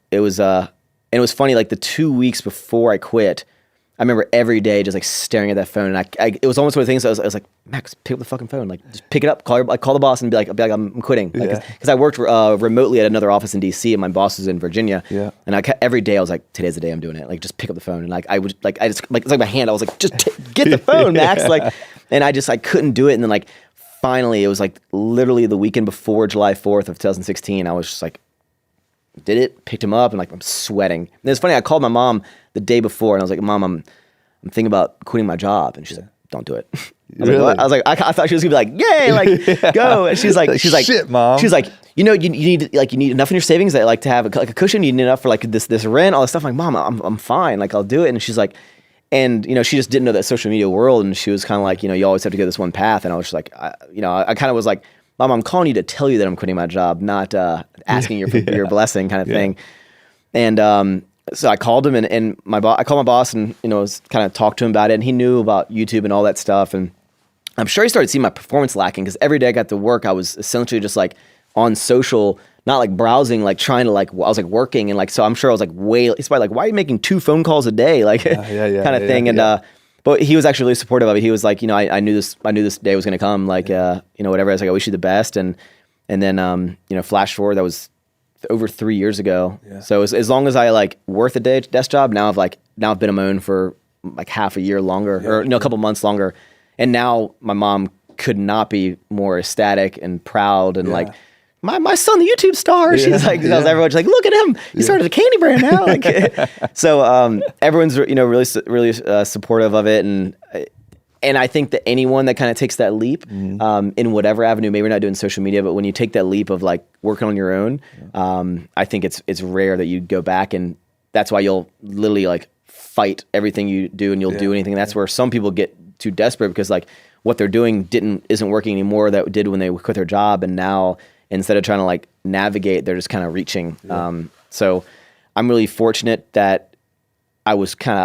funny, like the 2 weeks before I quit, I remember every day just like staring at that phone, and it was almost one of the things I was like, Max, pick up the fucking phone, like just pick it up, call the boss, and be like I'm quitting, because I worked remotely at another office in DC, and my boss was in Virginia, and every day I was like, today's the day I'm doing it, like just pick up the phone, and like I would like it's like my hand, I was like, just get the phone, Max, like, and I couldn't do it, and then like finally it was like literally the weekend before July 4th of 2016, I was just like, did it, picked him up, and like I'm sweating. And it's funny, I called my mom the day before, and I was like, Mom, I'm thinking about quitting my job, and she's like, don't do it. I was like, I thought she was gonna be like, yay, like go. And she's like, shit, Mom. She's like, you need enough in your savings that like to have like a cushion. You need enough for like this rent, all this stuff. I'm like, Mom, I'm fine. Like I'll do it. And she's like, and she just didn't know that social media world, and she was kind of like, you always have to go this one path. And I was just like, I kind of was like, Mom, I'm calling you to tell you that I'm quitting my job, not asking your blessing kind of thing. And so I called him, and I called my boss, and was kind of talked to him about it, and he knew about YouTube and all that stuff, and I'm sure he started seeing my performance lacking, because every day I got to work, I was essentially just like on social, not like browsing, like trying to like, I was like working and like, so I'm sure I was like he's probably like, why are you making 2 phone calls a day? Like kind of thing. And, but he was actually really supportive of it. He was like, I knew this day was going to come, like, whatever. I was like, I wish you the best. And then, flash forward, that was over 3 years ago. Yeah. So as long as I like worked a desk job, now I've been on my own for like half a year longer, or a couple months longer. And now my mom could not be more ecstatic and proud and like, my son, the YouTube star. She's like, everyone's like, look at him. He started a candy brand now. Like, so everyone's really supportive of it, and I think that anyone that kind of takes that leap in whatever avenue, maybe we're not doing social media, but when you take that leap of like working on your own, I think it's rare that you go back, and that's why you'll literally like fight everything you do, and you'll do anything. And that's where some people get too desperate because like what they're doing isn't working anymore that did when they quit their job, and now instead of trying to like navigate, they're just kind of reaching. So I'm really fortunate that I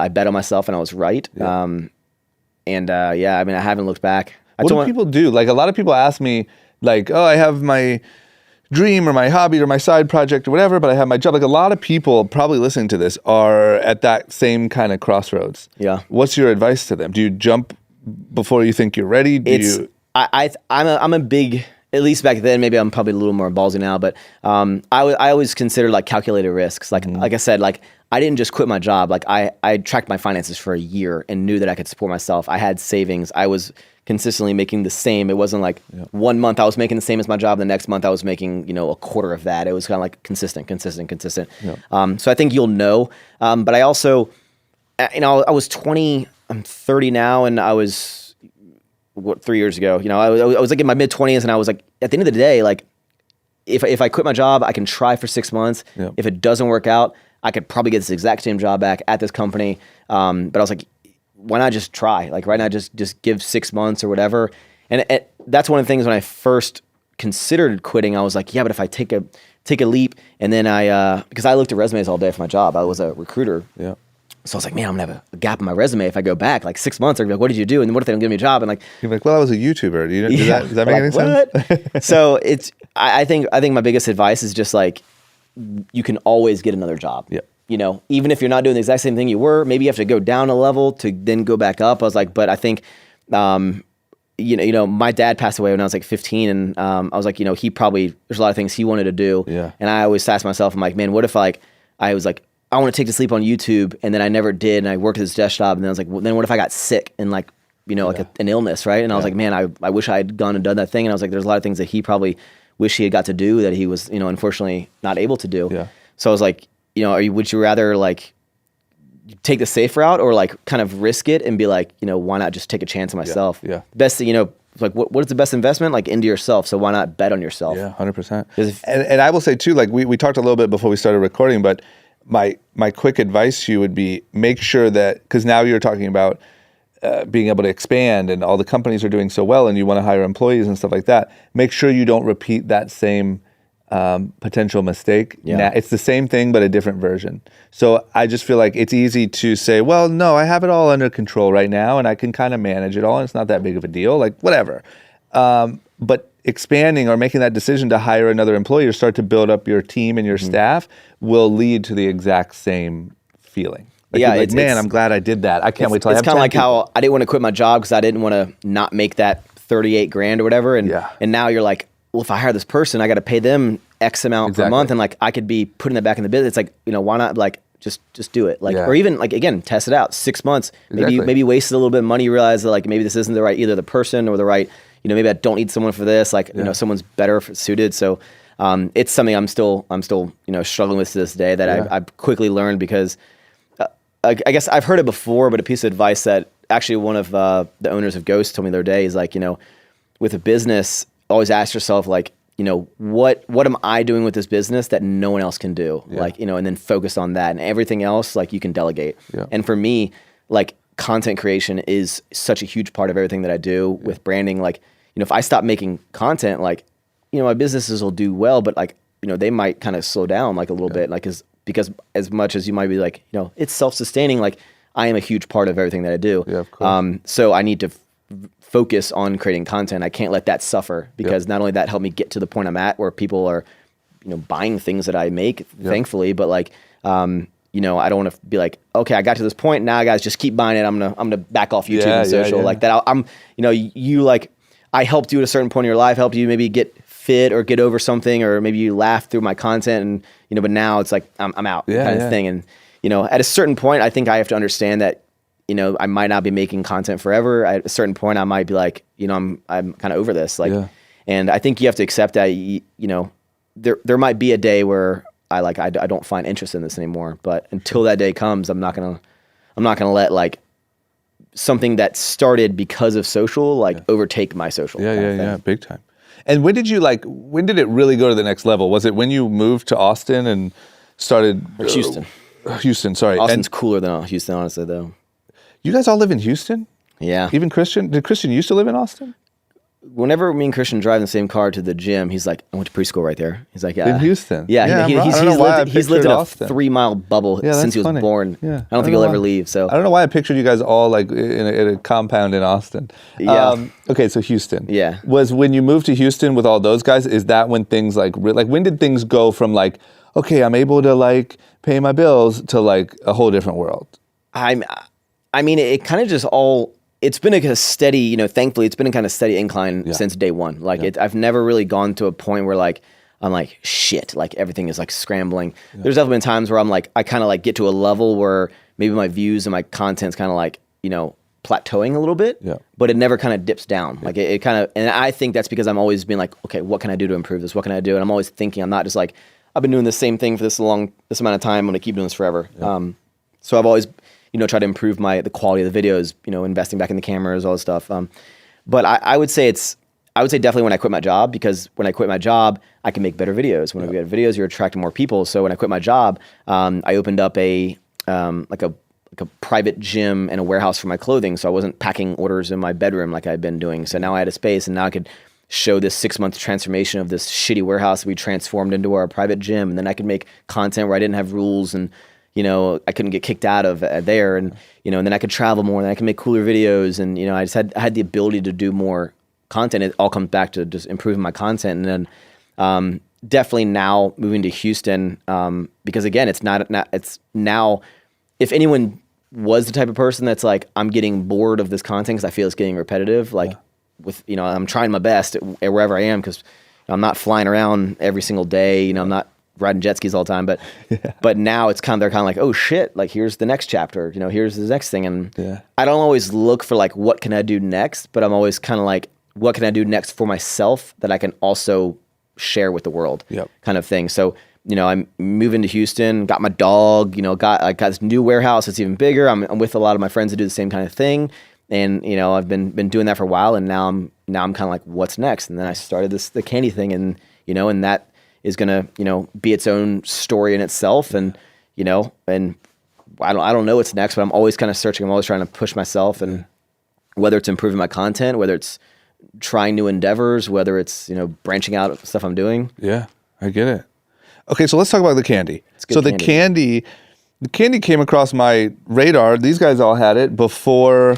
bet on myself and I was right. I mean, I haven't looked back. What do people do? Like a lot of people ask me like, oh, I have my dream or my hobby or my side project or whatever, but I have my job. Like a lot of people probably listening to this are at that same kind of crossroads. Yeah. What's your advice to them? Do you jump before you think you're ready? I'm a big, at least back then, maybe I'm probably a little more ballsy now, but I always considered like calculated risks. Like I said, like I didn't just quit my job. Like I tracked my finances for a year and knew that I could support myself. I had savings. I was consistently making the same. It wasn't like 1 month I was making the same as my job. The next month I was making, a quarter of that. It was kind of like consistent. Yeah. So I think you'll know. But I also, I was 20, I'm 30 now, and I was, 3 years ago, I was like in my mid 20s, and I was like, at the end of the day, like if I quit my job, I can try for 6 months. Yep. If it doesn't work out, I could probably get this exact same job back at this company. But I was like, why not just try? Like right now, just give 6 months or whatever. And that's one of the things when I first considered quitting, I was like, yeah, but if I take a leap, and then because I looked at resumes all day for my job, I was a recruiter. Yeah. So I was like, man, I'm gonna have a gap in my resume if I go back like 6 months. I'd be like, what did you do? And what if they don't give me a job? And like, you're like, well, I was a YouTuber. Does that make any sense? So I think my biggest advice is just like, you can always get another job. Yeah. Even if you're not doing the exact same thing you were, maybe you have to go down a level to then go back up. I was like, but I think, my dad passed away when I was like 15, and I was like, there's a lot of things he wanted to do. Yeah. And I always asked myself, I'm like, man, what if I was like, I want to take the sleep on YouTube, and then I never did, and I worked at this desk job, and then I was like, well, then what if I got sick and like, an illness, right? And I was like, man, I wish I had gone and done that thing. And I was like, there's a lot of things that he probably wish he had got to do that he was, unfortunately not able to do. Yeah. So I was like, would you rather like take the safe route or like kind of risk it and be like, why not just take a chance on myself? Yeah. Best, like what is the best investment? Like into yourself. So why not bet on yourself? Yeah, 100%. And I will say too, like we talked a little bit before we started recording, but my quick advice to you would be make sure that, because now you're talking about being able to expand and all the companies are doing so well and you want to hire employees and stuff like that, make sure you don't repeat that same potential mistake. Yeah. It's the same thing, but a different version. So I just feel like it's easy to say, well, no, I have it all under control right now and I can kind of manage it all and it's not that big of a deal, like whatever. But expanding or making that decision to hire another employee or start to build up your team and your staff will lead to the exact same feeling. Like, yeah, like, man, I'm glad I did that. I can't wait till I have 10 people. It's kind of like how I didn't want to quit my job because I didn't want to not make that 38 grand or whatever. And now you're like, well, if I hire this person, I got to pay them X amount per month, and like I could be putting that back in the business. It's like, why not like just do it? Like, or even like again, test it out. 6 months, maybe wasted a little bit of money. You realize that like maybe this isn't the right either the person or the right. Maybe I don't need someone for this. Like, someone's better suited. So it's something I'm still struggling with to this day that I've quickly learned because I guess I've heard it before, but a piece of advice that actually one of the owners of Ghost told me the other day is like, with a business, always ask yourself like, what am I doing with this business that no one else can do? Yeah. Like, and then focus on that, and everything else, like you can delegate. Yeah. And for me, like content creation is such a huge part of everything that I do with branding. Like, if I stop making content, like, my businesses will do well, but like, they might kind of slow down like a little bit, like, because as much as you might be like, it's self-sustaining, like I am a huge part of everything that I do. Yeah, of course. So I need to focus on creating content. I can't let that suffer because not only that helped me get to the point I'm at where people are, buying things that I make, thankfully, but like, I don't want to be like, okay, I got to this point now, guys, just keep buying it. I'm gonna back off YouTube and social like that. You like, I helped you at a certain point in your life, helped you maybe get fit or get over something, or maybe you laughed through my content, and but now it's like I'm out kind of thing. And at a certain point, I think I have to understand that I might not be making content forever. At a certain point, I might be like, I'm kind of over this. Like, and I think you have to accept that there might be a day where I don't find interest in this anymore. But until that day comes, I'm not gonna let like something that started because of social overtake my social. Yeah, big time. And when did it really go to the next level? Was it when you moved to Austin and started Houston? Houston, sorry. Austin's cooler than Houston, honestly, though. You guys all live in Houston? Yeah. Even Christian? Did Christian used to live in Austin? Whenever me and Christian drive in the same car to the gym, he's like, I went to preschool right there. He's like, yeah. In Houston? Yeah. He's lived in a 3-mile bubble since he was born. Yeah. I don't think he'll ever leave. So I don't know why I pictured you guys all like in a compound in Austin. Yeah. Okay, so Houston. Yeah. Was when you moved to Houston with all those guys, is that when things like when did things go from like, okay, I'm able to like pay my bills to like a whole different world? I mean, it kind of just it's been a steady, thankfully it's been a kind of steady incline since day one. Like I've never really gone to a point where like, I'm like, shit, like everything is like scrambling. Yeah. There's definitely been times where I'm like, I kind of like get to a level where maybe my views and my content's kind of like, plateauing a little bit, but it never kind of dips down. Yeah. Like it kind of, and I think that's because I'm always being like, okay, what can I do to improve this? What can I do? And I'm always thinking, I'm not just like, I've been doing the same thing for this amount of time. I'm going to keep doing this forever. Yeah. So I've always, try to improve the quality of the videos, investing back in the cameras, all this stuff. But I would say definitely when I quit my job, because when I quit my job, I can make better videos. When we get videos, you're attracting more people. So when I quit my job, I opened up a private gym and a warehouse for my clothing. So I wasn't packing orders in my bedroom like I'd been doing. So now I had a space, and now I could show this 6-month transformation of this shitty warehouse we transformed into our private gym. And then I could make content where I didn't have rules, and I couldn't get kicked out of there, and and then I could travel more, and I could make cooler videos, and I had the ability to do more content. It all comes back to just improving my content, and then definitely now moving to Houston, because again, it's now if anyone was the type of person that's like, I'm getting bored of this content because I feel it's getting repetitive, I'm trying my best at wherever I am, because I'm not flying around every single day, I'm not riding jet skis all the time, but now it's they're kind of like, oh shit, like here's the next chapter, here's the next thing. And I don't always look for like, what can I do next? But I'm always kind of like, what can I do next for myself that I can also share with the world, kind of thing. So, I'm moving to Houston, got my dog, got this new warehouse. It's even bigger. I'm with a lot of my friends that do the same kind of thing. And, I've been doing that for a while, and now I'm kind of like, what's next? And then I started the candy thing, and, and that is going to, be its own story in itself. And, and I don't know what's next, but I'm always kind of searching. I'm always trying to push myself, and whether it's improving my content, whether it's trying new endeavors, whether it's, branching out stuff I'm doing. Yeah, I get it. Okay. So let's talk about the candy. So the candy came across my radar. These guys all had it before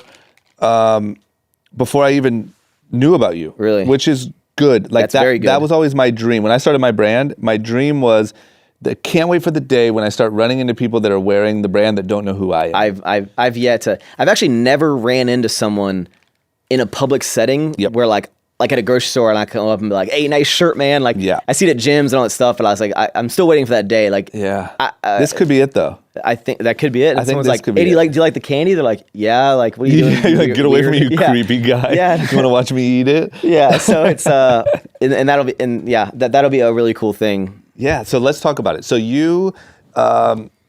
I even knew about you. Really? Which is good. Like that's very good. That was always my dream. When I started my brand, my dream was that can't wait for the day when I start running into people that are wearing the brand that don't know who I am. I've actually never ran into someone in a public setting where like at a grocery store, and I come up and be like, hey, nice shirt, man. Like, I see it at gyms and all that stuff, but I was like, I'm still waiting for that day. Like, this could be it though. I think that could be it. And I think someone's this like, could be hey, do you like the candy? They're like, yeah. Like, what are you doing? You're like, get away from me, you creepy guy. Yeah. You want to watch me eat it? Yeah. So it's and that'll be that'll be a really cool thing. Yeah. So let's talk about it. So you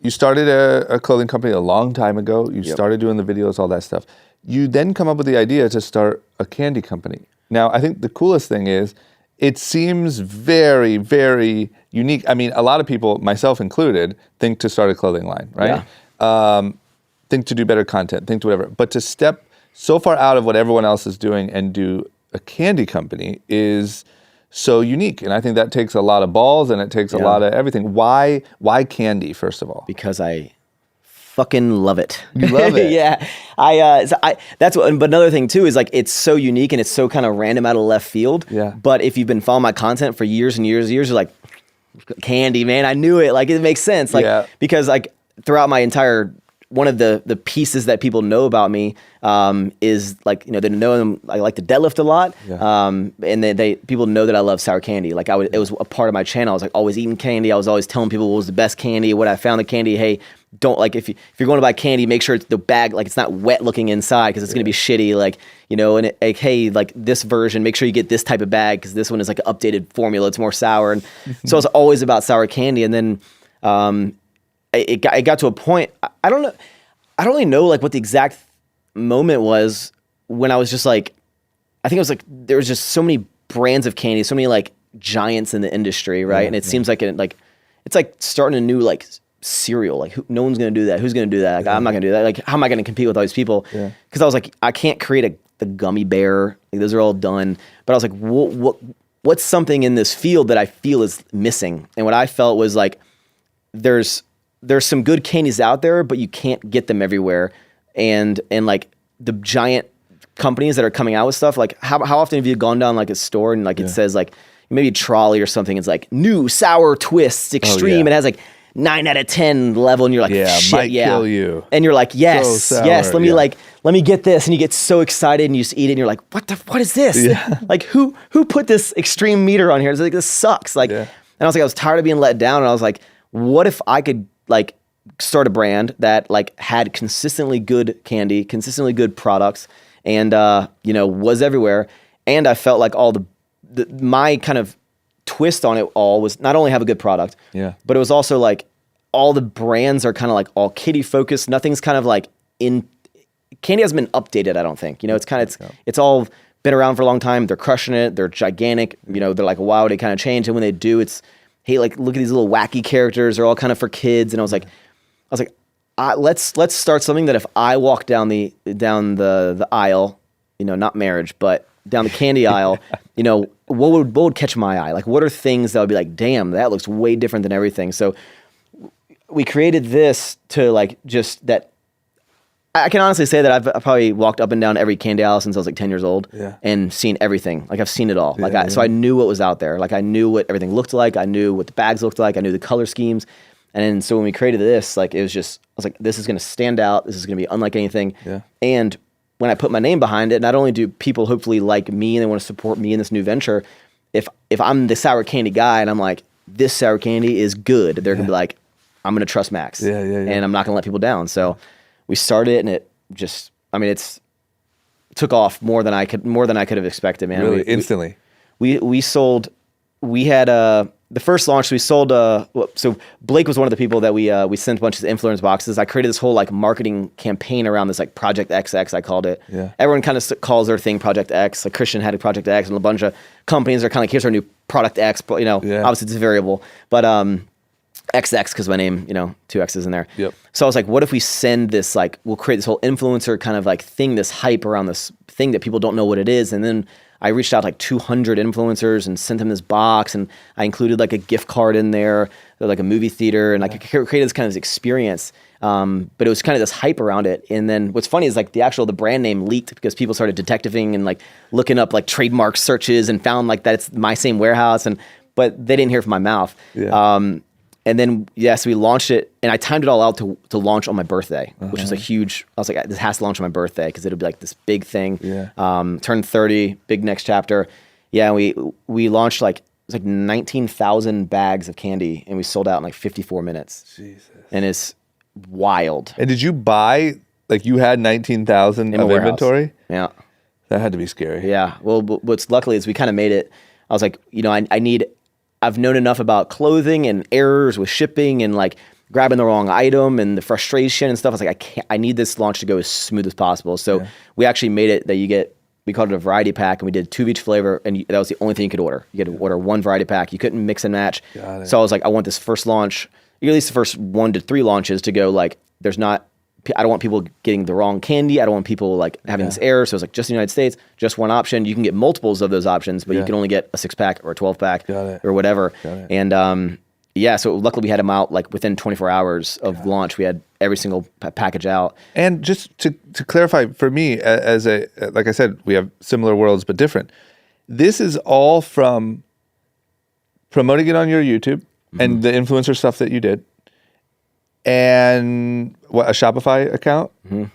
started a clothing company a long time ago. You started doing the videos, all that stuff. You then come up with the idea to start a candy company. Now, I think the coolest thing is it seems very, very unique. I mean, a lot of people, myself included, think to start a clothing line, right? Yeah. Think to do better content, think to whatever. But to step so far out of what everyone else is doing and do a candy company is so unique. And I think that takes a lot of balls, and it takes a lot of everything. Why candy, first of all? Because I fucking love it. You love it. Yeah. That's what, but another thing too is like, it's so unique and it's so kind of random out of left field. Yeah. But if you've been following my content for years and years and years, you're like, candy, man. I knew it. Like, it makes sense. Like, because like throughout my entire, one of the pieces that people know about me is like, you know, they know them. I like to deadlift a lot, and they people know that I love sour candy. Like it was a part of my channel. I was like always eating candy. I was always telling people what was the best candy, what I found the candy. Hey, don't like if you're going to buy candy, make sure it's the bag like it's not wet looking inside because it's gonna be shitty. Like, you know, and like, hey, like this version, make sure you get this type of bag because this one is like an updated formula. It's more sour, and so I was always about sour candy, and then. It got to a point. I don't know. I don't really know like what the exact moment was when I was just like, I think it was like there was just so many brands of candy, so many like giants in the industry, right? And it seems like it's like starting a new like cereal. Like no one's gonna do that. Who's gonna do that? Like, I'm not gonna do that. Like how am I gonna compete with all these people? Because I was like, I can't create the gummy bear. Like, those are all done. But I was like, what's something in this field that I feel is missing? And what I felt was like there's some good candies out there, but you can't get them everywhere. And like the giant companies that are coming out with stuff, like how often have you gone down like a store and like it says like maybe Trolley or something, it's like new sour twists extreme. It has like 9 out of 10 level, and you're like, shit, might kill you. And you're like, yes, So sour, yes. Let me get this, and you get so excited, and you just eat it, and you're like, what is this? Like who put this extreme meter on here? It's like this sucks. Like, and I was like, I was tired of being let down, and I was like, what if I could like start a brand that like had consistently good candy, consistently good products, and you know, was everywhere. And I felt like all my kind of twist on it all was not only have a good product, but it was also like all the brands are kind of like all kiddie focused. Nothing's kind of like candy hasn't been updated, I don't think. You know, it's all been around for a long time. They're crushing it. They're gigantic. You know, they're like, wow, they kind of change. And when they do, it's, hey, like look at these little wacky characters. They're all kind of for kids. And I was like, let's start something that if I walk down the aisle, you know, not marriage, but down the candy aisle, you know, what would catch my eye? Like, what are things that would be like, damn, that looks way different than everything. So we created this to like just that. I can honestly say that I've probably walked up and down every candy aisle since I was like 10 years old and seen everything. Like I've seen it all. So I knew what was out there. Like I knew what everything looked like. I knew what the bags looked like. I knew the color schemes. And then so when we created this, like it was just, I was like, this is going to stand out. This is going to be unlike anything. And when I put my name behind it, not only do people hopefully like me and they want to support me in this new venture, if I'm the sour candy guy and I'm like, this sour candy is good, they're going to be like, I'm going to trust Maxx. And I'm not going to let people down. So we started it and it just, I mean, it's took off more than I could have expected, man. Really, instantly. We sold, we had the first launch, we sold, so Blake was one of the people that we sent a bunch of influence boxes. I created this whole like marketing campaign around this like Project XX, I called it. Everyone kind of calls their thing Project X. Like Christian had a Project X and a bunch of companies are kind of like, here's our new Product X, but you know, obviously it's a variable, but XX because my name, you know, 2 X's in there. So I was like, what if we send this, like, we'll create this whole influencer kind of like thing, this hype around this thing that people don't know what it is. And then I reached out to like 200 influencers and sent them this box. And I included like a gift card in there, like a movie theater. And like I created this kind of experience. But it was kind of this hype around it. And then what's funny is like the brand name leaked because people started detectiving and like looking up like trademark searches and found like that it's my same warehouse. But they didn't hear from my mouth. And then, so we launched it, and I timed it all out to launch on my birthday, which was a huge, I was like, this has to launch on my birthday because it'll be like this big thing. Turned 30, big next chapter. We launched like, it was like 19,000 bags of candy, and we sold out in like 54 minutes. Jesus. And it's wild. And did you buy, like you had 19,000 of inventory? Yeah. That had to be scary. Yeah. Well, what's luckily is we kind of made it, I was like, you know, I've known enough about clothing and errors with shipping and like grabbing the wrong item and the frustration and stuff. I was like, I need this launch to go as smooth as possible. So we actually made it that we called it a variety pack, and we did 2 of each flavor, and that was the only thing you could order. You had to order 1 variety pack. You couldn't mix and match. So I was like, I want this first launch, at least the first 1 to 3 launches to go like, I don't want people getting the wrong candy. I don't want people like having this error. So it's like just in the United States, just 1 option. You can get multiples of those options, but you can only get a 6-pack or a 12-pack or whatever. And so luckily we had them out like within 24 hours of launch. We had every single package out. And just to clarify for me, like I said, we have similar worlds but different. This is all from promoting it on your YouTube, and the influencer stuff that you did, and what, a Shopify account, and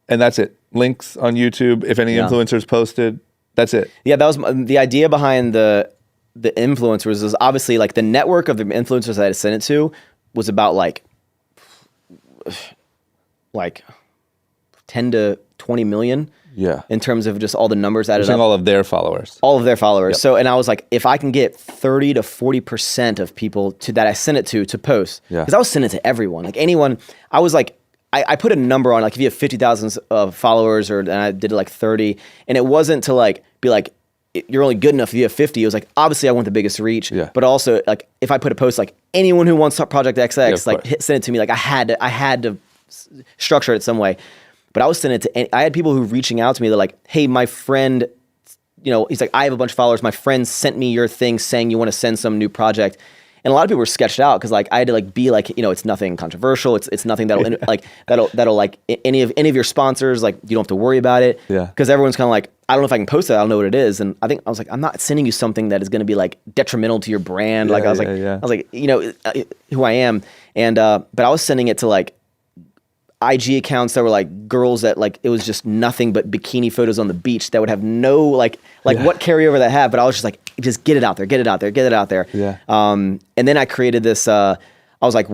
that's it. Links on YouTube. If any influencers posted, that's it. Yeah, that was the idea behind the influencers. Was obviously like the network of the influencers that I sent it to was about like 10 to 20 million. Yeah. In terms of just all the numbers added up. All of their followers. All of their followers. Yep. So, and I was like, if I can get 30 to 40% of people that I sent it to post, because I was sending it to everyone, like anyone, I was like, I put a number on, like if you have 50,000 followers, and I did it like 30, and it wasn't to like, be like, you're only good enough if you have 50. It was like, obviously I want the biggest reach, but also like, if I put a post, like anyone who wants Project XX, send it to me. Like I had to structure it some way. But I was sending it to, I had people who reaching out to me. They're like, hey, my friend, he's like, I have a bunch of followers. My friend sent me your thing saying you want to send some new project. And a lot of people were sketched out because like I had to like be like, it's nothing controversial. It's nothing that'll like that'll like any of your sponsors, like you don't have to worry about it. Yeah. Because everyone's kind of like, I don't know if I can post it. I don't know what it is. And I was like, I'm not sending you something that is going to be like detrimental to your brand. I was like, who I am. And but I was sending it to like IG accounts that were like girls that like, it was just nothing but bikini photos on the beach that would have no what carryover that had. But I was just like, just get it out there. Yeah. And then I created this, I was like,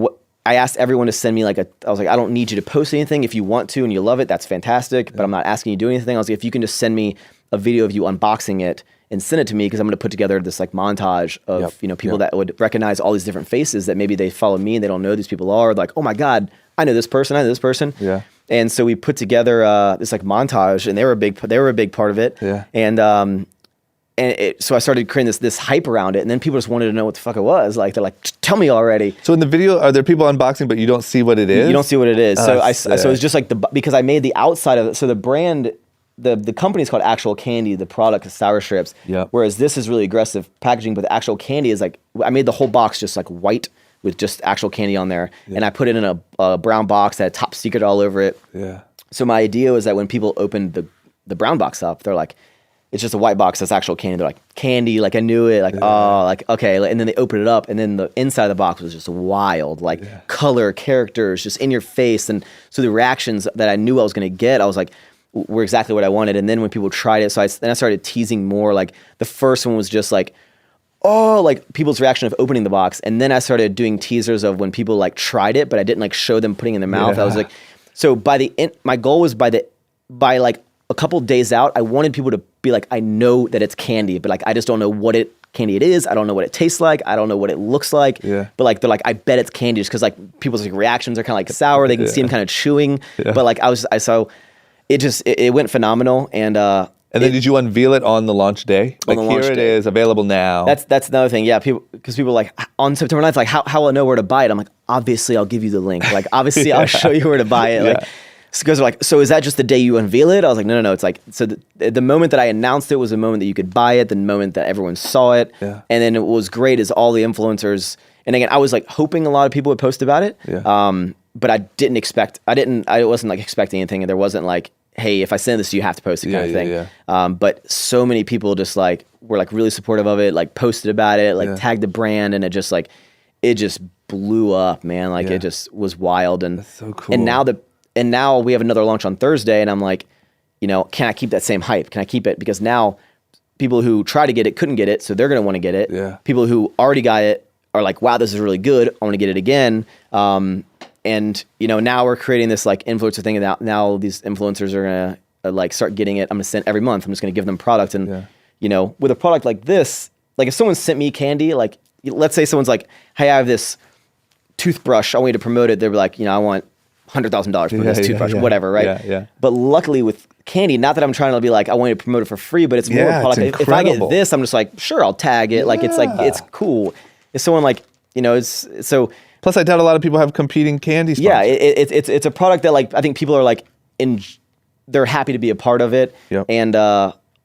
I asked everyone to send me I was like, I don't need you to post anything. If you want to and you love it, that's fantastic. But I'm not asking you to do anything. I was like, if you can just send me a video of you unboxing it and send it to me, because I'm going to put together this like montage of, people that would recognize all these different faces that maybe they follow me and they don't know who these people are. Like, oh my God, I know this person. Yeah. And so we put together this like montage, and they were a big part of it. Yeah. And so I started creating this hype around it, and then people just wanted to know what the fuck it was. Like they're like, tell me already. So in the video, are there people unboxing, but you don't see what it is? You don't see what it is. So it's just like because I made the outside of it. So the brand, the company is called Actual Candy. The product is Sour Strips. Yeah. Whereas this is really aggressive packaging, but the Actual Candy is like, I made the whole box just like white with just actual candy on there. Yeah. And I put it in a brown box that had Top Secret all over it. Yeah. So my idea was that when people opened the brown box up, they're like, it's just a white box that's actual candy. They're like, candy, like I knew it, like, oh, like, okay. And then they open it up, and then the inside of the box was just wild, like color, characters, just in your face. And so the reactions that I knew I was going to get, I was like, were exactly what I wanted. And then when people tried it, then I started teasing more. Like the first one was just like, oh, like people's reaction of opening the box. And then I started doing teasers of when people like tried it, but I didn't like show them putting it in their mouth. I was like, so my goal was by like a couple days out, I wanted people to be like, I know that it's candy, but like, I just don't know what candy it is. I don't know what it tastes like. I don't know what it looks like. Yeah. But like, they're like, I bet it's candy, just because like people's like reactions are kind of like sour. They can see them kind of chewing, but like so it went phenomenal. And then did you unveil it on the launch day? Like here it is, available now. That's another thing. Yeah, because people like on September 9th, like how will I know where to buy it? I'm like, obviously I'll give you the link. Like obviously I'll show you where to buy it. Like because they're like, so is that just the day you unveil it? I was like, no. It's like, so the moment that I announced it was the moment that you could buy it, the moment that everyone saw it. Yeah. And then what was great is all the influencers. And again, I was like hoping a lot of people would post about it. Yeah. But I wasn't like expecting anything. And there wasn't like, hey, if I send this, you have to post it kind of thing. Yeah. But so many people just like were like really supportive of it, like posted about it, like tagged the brand, and it just blew up, man. Like it just was wild. And that's so cool. And now we have another launch on Thursday, and I'm like, can I keep that same hype? Can I keep it? Because now people who try to get it couldn't get it, so they're gonna want to get it. Yeah. People who already got it are like, wow, this is really good. I want to get it again. And now we're creating this like influencer thing, and now these influencers are gonna like start getting it. I'm gonna send every month. I'm just gonna give them product, and with a product like this, like if someone sent me candy, like let's say someone's like, hey, I have this toothbrush, I want you to promote it. They'd be like, I want $100,000 for this toothbrush, whatever, right? Yeah. But luckily with candy, not that I'm trying to be like, I want you to promote it for free, but it's more a product. If I get this, I'm just like, sure, I'll tag it. Like it's like it's cool. If someone like it's so. Plus, I doubt a lot of people have competing candy sponsors. Yeah, it's a product that like I think people are like they're happy to be a part of it. Yep. And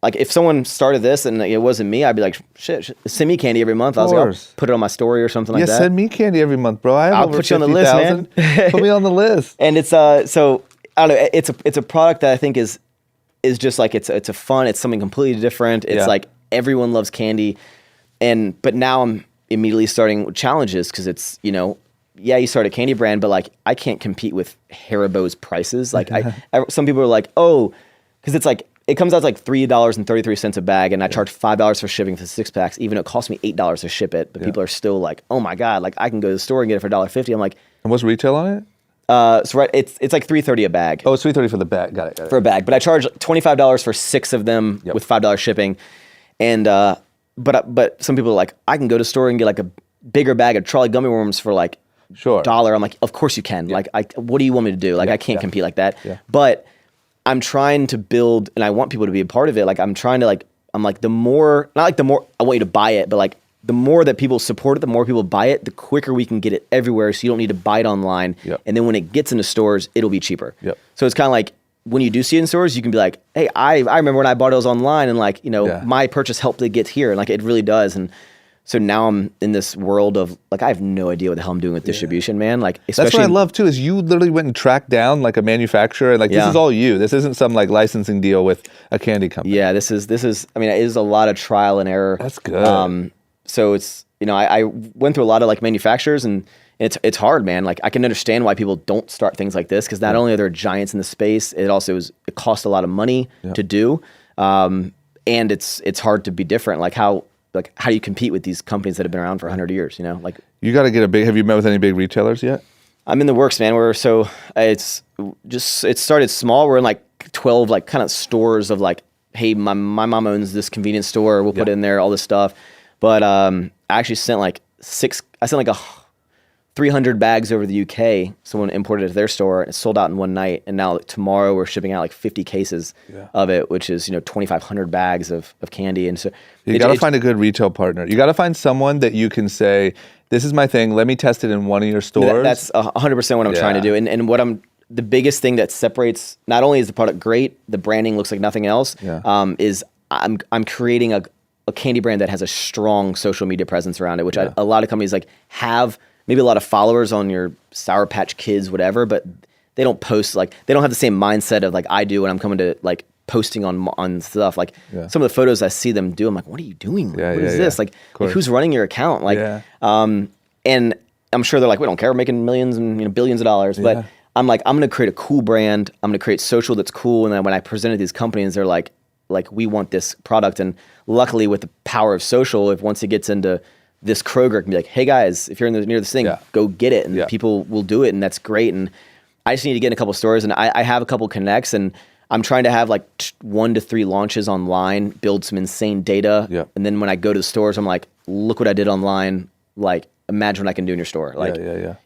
like if someone started this and it wasn't me, I'd be like, shit, send me candy every month. I was like, I'll put it on my story or something like that. Yeah, send me candy every month, bro. I'll put you on the list, man. Put me on the list. And it's so I don't know. It's a product that I think is just like it's a fun. It's something completely different. It's like everyone loves candy, but now I'm. immediately starting with challenges because it's, yeah, you start a candy brand, but like I can't compete with Haribo's prices. Like some people are like, oh, because it's like, it comes out to like $3.33 a bag, and I charge $5 for shipping for 6-packs, even though it costs me $8 to ship it. But people are still like, oh my God, like I can go to the store and get it for $1.50. I'm like, and what's retail on it? So it's like $3.30 a bag. Oh, it's $3.30 for the bag. Got it. For a bag, but I charge $25 for 6 of them with $5 shipping, and but some people are like, I can go to the store and get like a bigger bag of trolley gummy worms for like $1. I'm like, of course you can. Like, what do you want me to do? Like, I can't compete like that. But I'm trying to build, and I want people to be a part of it. Like, I'm trying to like, I'm like, the more, not like the more I want you to buy it, but like the more that people support it, the more people buy it, the quicker we can get it everywhere. So you don't need to buy it online. And then when it gets into stores, it'll be cheaper. So it's kind of like when you do see it in stores, you can be like, hey, I remember when I bought those online and like, my purchase helped it get here. And like, it really does. And so now I'm in this world of like, I have no idea what the hell I'm doing with distribution, man. Like, especially that's what I love too, is you literally went and tracked down like a manufacturer. Like this is all you. This isn't some like licensing deal with a candy company. Yeah, this is, I mean, it is a lot of trial and error. That's good. So it's, I went through a lot of like manufacturers, and it's hard, man. Like I can understand why people don't start things like this, because not only are there giants in the space, it also it costs a lot of money to do. And it's hard to be different. Like how do you compete with these companies that have been around for 100 years, Like you got to get have you met with any big retailers yet? I'm in the works, man. It started small. We're in like 12 like kind of stores of like, hey, my mom owns this convenience store. We'll put in there all this stuff. But I actually sent like 300 bags over the UK. Someone imported it to their store, and it sold out in one night. And now tomorrow we're shipping out like 50 cases of it, which is 2,500 bags of candy. And so you got to find a good retail partner. You got to find someone that you can say, this is my thing. Let me test it in one of your stores. That's 100% what I'm trying to do. And what the biggest thing that separates, not only is the product great, the branding looks like nothing else, is I'm creating a candy brand that has a strong social media presence around it, which a lot of companies like have maybe a lot of followers on your Sour Patch Kids, whatever, but they don't post, like they don't have the same mindset of like I do when I'm coming to like posting on stuff. Like some of the photos I see them do, I'm like, what are you doing? What is this? Like who's running your account? Like, and I'm sure they're like, we don't care, we're making millions and billions of dollars, but I'm like, I'm going to create a cool brand. I'm going to create social that's cool. And then when I presented these companies, they're like, we want this product. And luckily with the power of social, if once it gets into this Kroger, can be like, hey guys, if you're near this thing, go get it. And people will do it. And that's great. And I just need to get in a couple stores, and I have a couple connects, and I'm trying to have like 1 to 3 launches online, build some insane data. And then when I go to the stores, I'm like, look what I did online. Like, imagine what I can do in your store. Like, and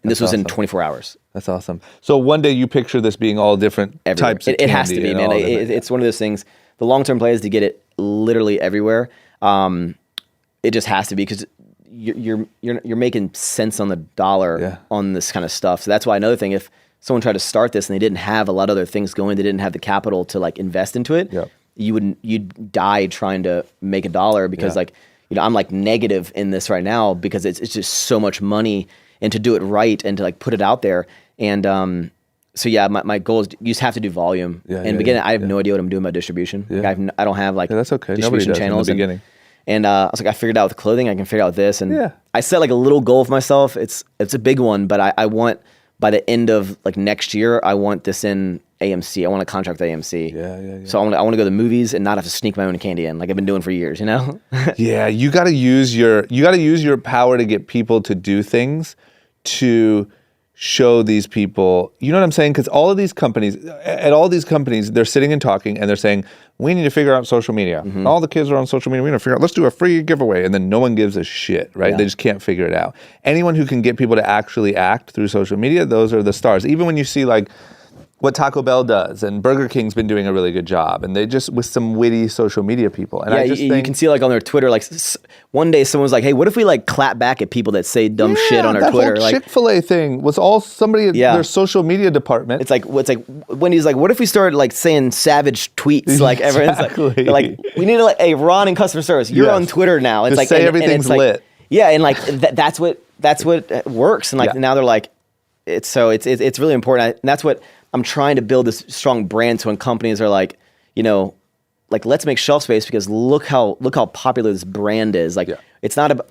this was in 24 hours. That's awesome. So one day you picture this being all different types of candy. It has to be, man. It's one of those things. The long-term play is to get it literally everywhere. It just has to be, because you're making cents on the dollar on this kind of stuff. So that's why another thing, if someone tried to start this and they didn't have a lot of other things going, they didn't have the capital to like invest into it, you'd die trying to make a dollar, because like, I'm like negative in this right now because it's just so much money, and to do it right and to like put it out there. And so my goal is you just have to do volume. I have no idea what I'm doing about distribution. Like I don't have like that's okay. distribution channels in the beginning. And I was like, I figured out with clothing, I can figure out this. And I set like a little goal for myself. It's a big one, but I want by the end of like next year, I want this in AMC. I want to contract with AMC. So I want to go to the movies and not have to sneak my own candy in, like I've been doing for years, you got to use your power to get people to do things, to show these people, you know what I'm saying? Because all these companies, they're sitting and talking, and they're saying, we need to figure out social media. All the kids are on social media. We need to figure out, let's do a free giveaway. And then no one gives a shit, right? They just can't figure it out. Anyone who can get people to actually act through social media, those are the stars. Even when you see like what Taco Bell does, and Burger King's been doing a really good job, and they just, with some witty social media people. And I just think, you can see like on their Twitter, like one day someone was like, hey, what if we like clap back at people that say dumb shit on our Twitter? Whole like Chick-fil-A thing was all somebody at their social media department. It's like Wendy's like, what if we started like saying savage tweets? Like everyone's like, we need to like, hey, Ron in customer service, you're on Twitter now. It's just like say everything's lit. Yeah, and like that's what works. And like now they're like, it's really important. And that's what I'm trying to build, this strong brand. So when companies are like, like let's make shelf space because look how popular this brand is. Like it's not about,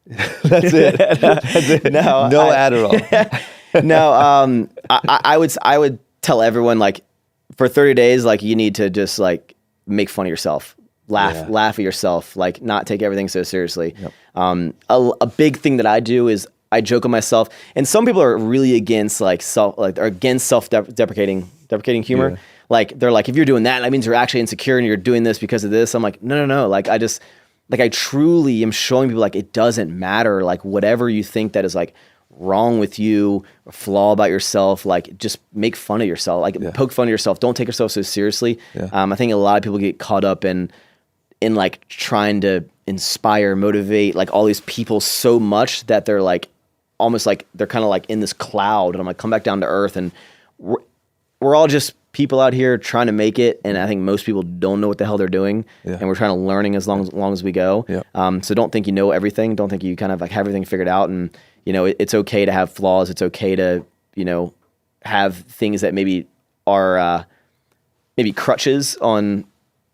That's it. That's it. No, No Adderall. No, I would tell everyone, like, for 30 days, like, you need to just like make fun of yourself, laugh at yourself, like not take everything so seriously. Yep. A big thing that I do is I joke on myself, and some people are really against self-deprecating humor. Yeah. Like, they're like, if you're doing that means you're actually insecure and you're doing this because of this. I'm like, no. Like, I truly am showing people, like, it doesn't matter. Like, whatever you think that is like wrong with you, a flaw about yourself, like, just make fun of yourself, like poke fun of yourself. Don't take yourself so seriously. Yeah. I think a lot of people get caught up in like trying to inspire, motivate, like all these people so much that they're like, almost like they're kind of like in this cloud, and I'm like, come back down to earth, and we're all just people out here trying to make it, and I think most people don't know what the hell they're doing, and we're trying to learning as long as we go. So don't think you know everything. Don't think you kind of like have everything figured out, and it's okay to have flaws. It's okay to have things that maybe are maybe crutches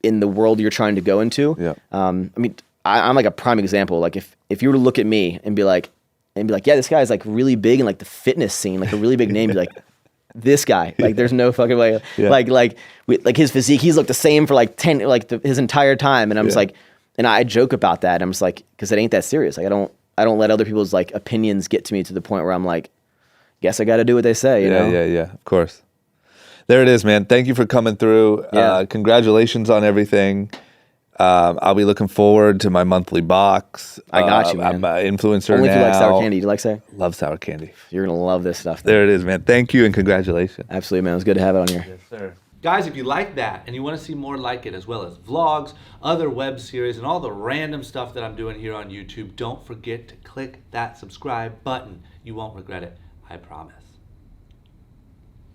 in the world you're trying to go into. I mean, I'm like a prime example. Like, if you were to look at me and be like, yeah, this guy's like really big in like the fitness scene, like a really big name, be like, this guy, like, there's no fucking way. Like his physique, he's looked the same for like his entire time, and I'm just like, and I joke about that. I'm just like, because it ain't that serious. Like, I don't let other people's like opinions get to me to the point where I'm like, guess I got to do what they say. You know? Yeah. Of course. There it is, man. Thank you for coming through. Congratulations on everything. I'll be looking forward to my monthly box. I got you, man. I'm an influencer Only now. if you like sour candy. Do you like sour? Love sour candy. You're going to love this stuff. There it is, man. Thank you and congratulations. Absolutely, man. It was good to have it on here. Yes, sir. Guys, if you like that and you want to see more like it, as well as vlogs, other web series, and all the random stuff that I'm doing here on YouTube, don't forget to click that subscribe button. You won't regret it. I promise.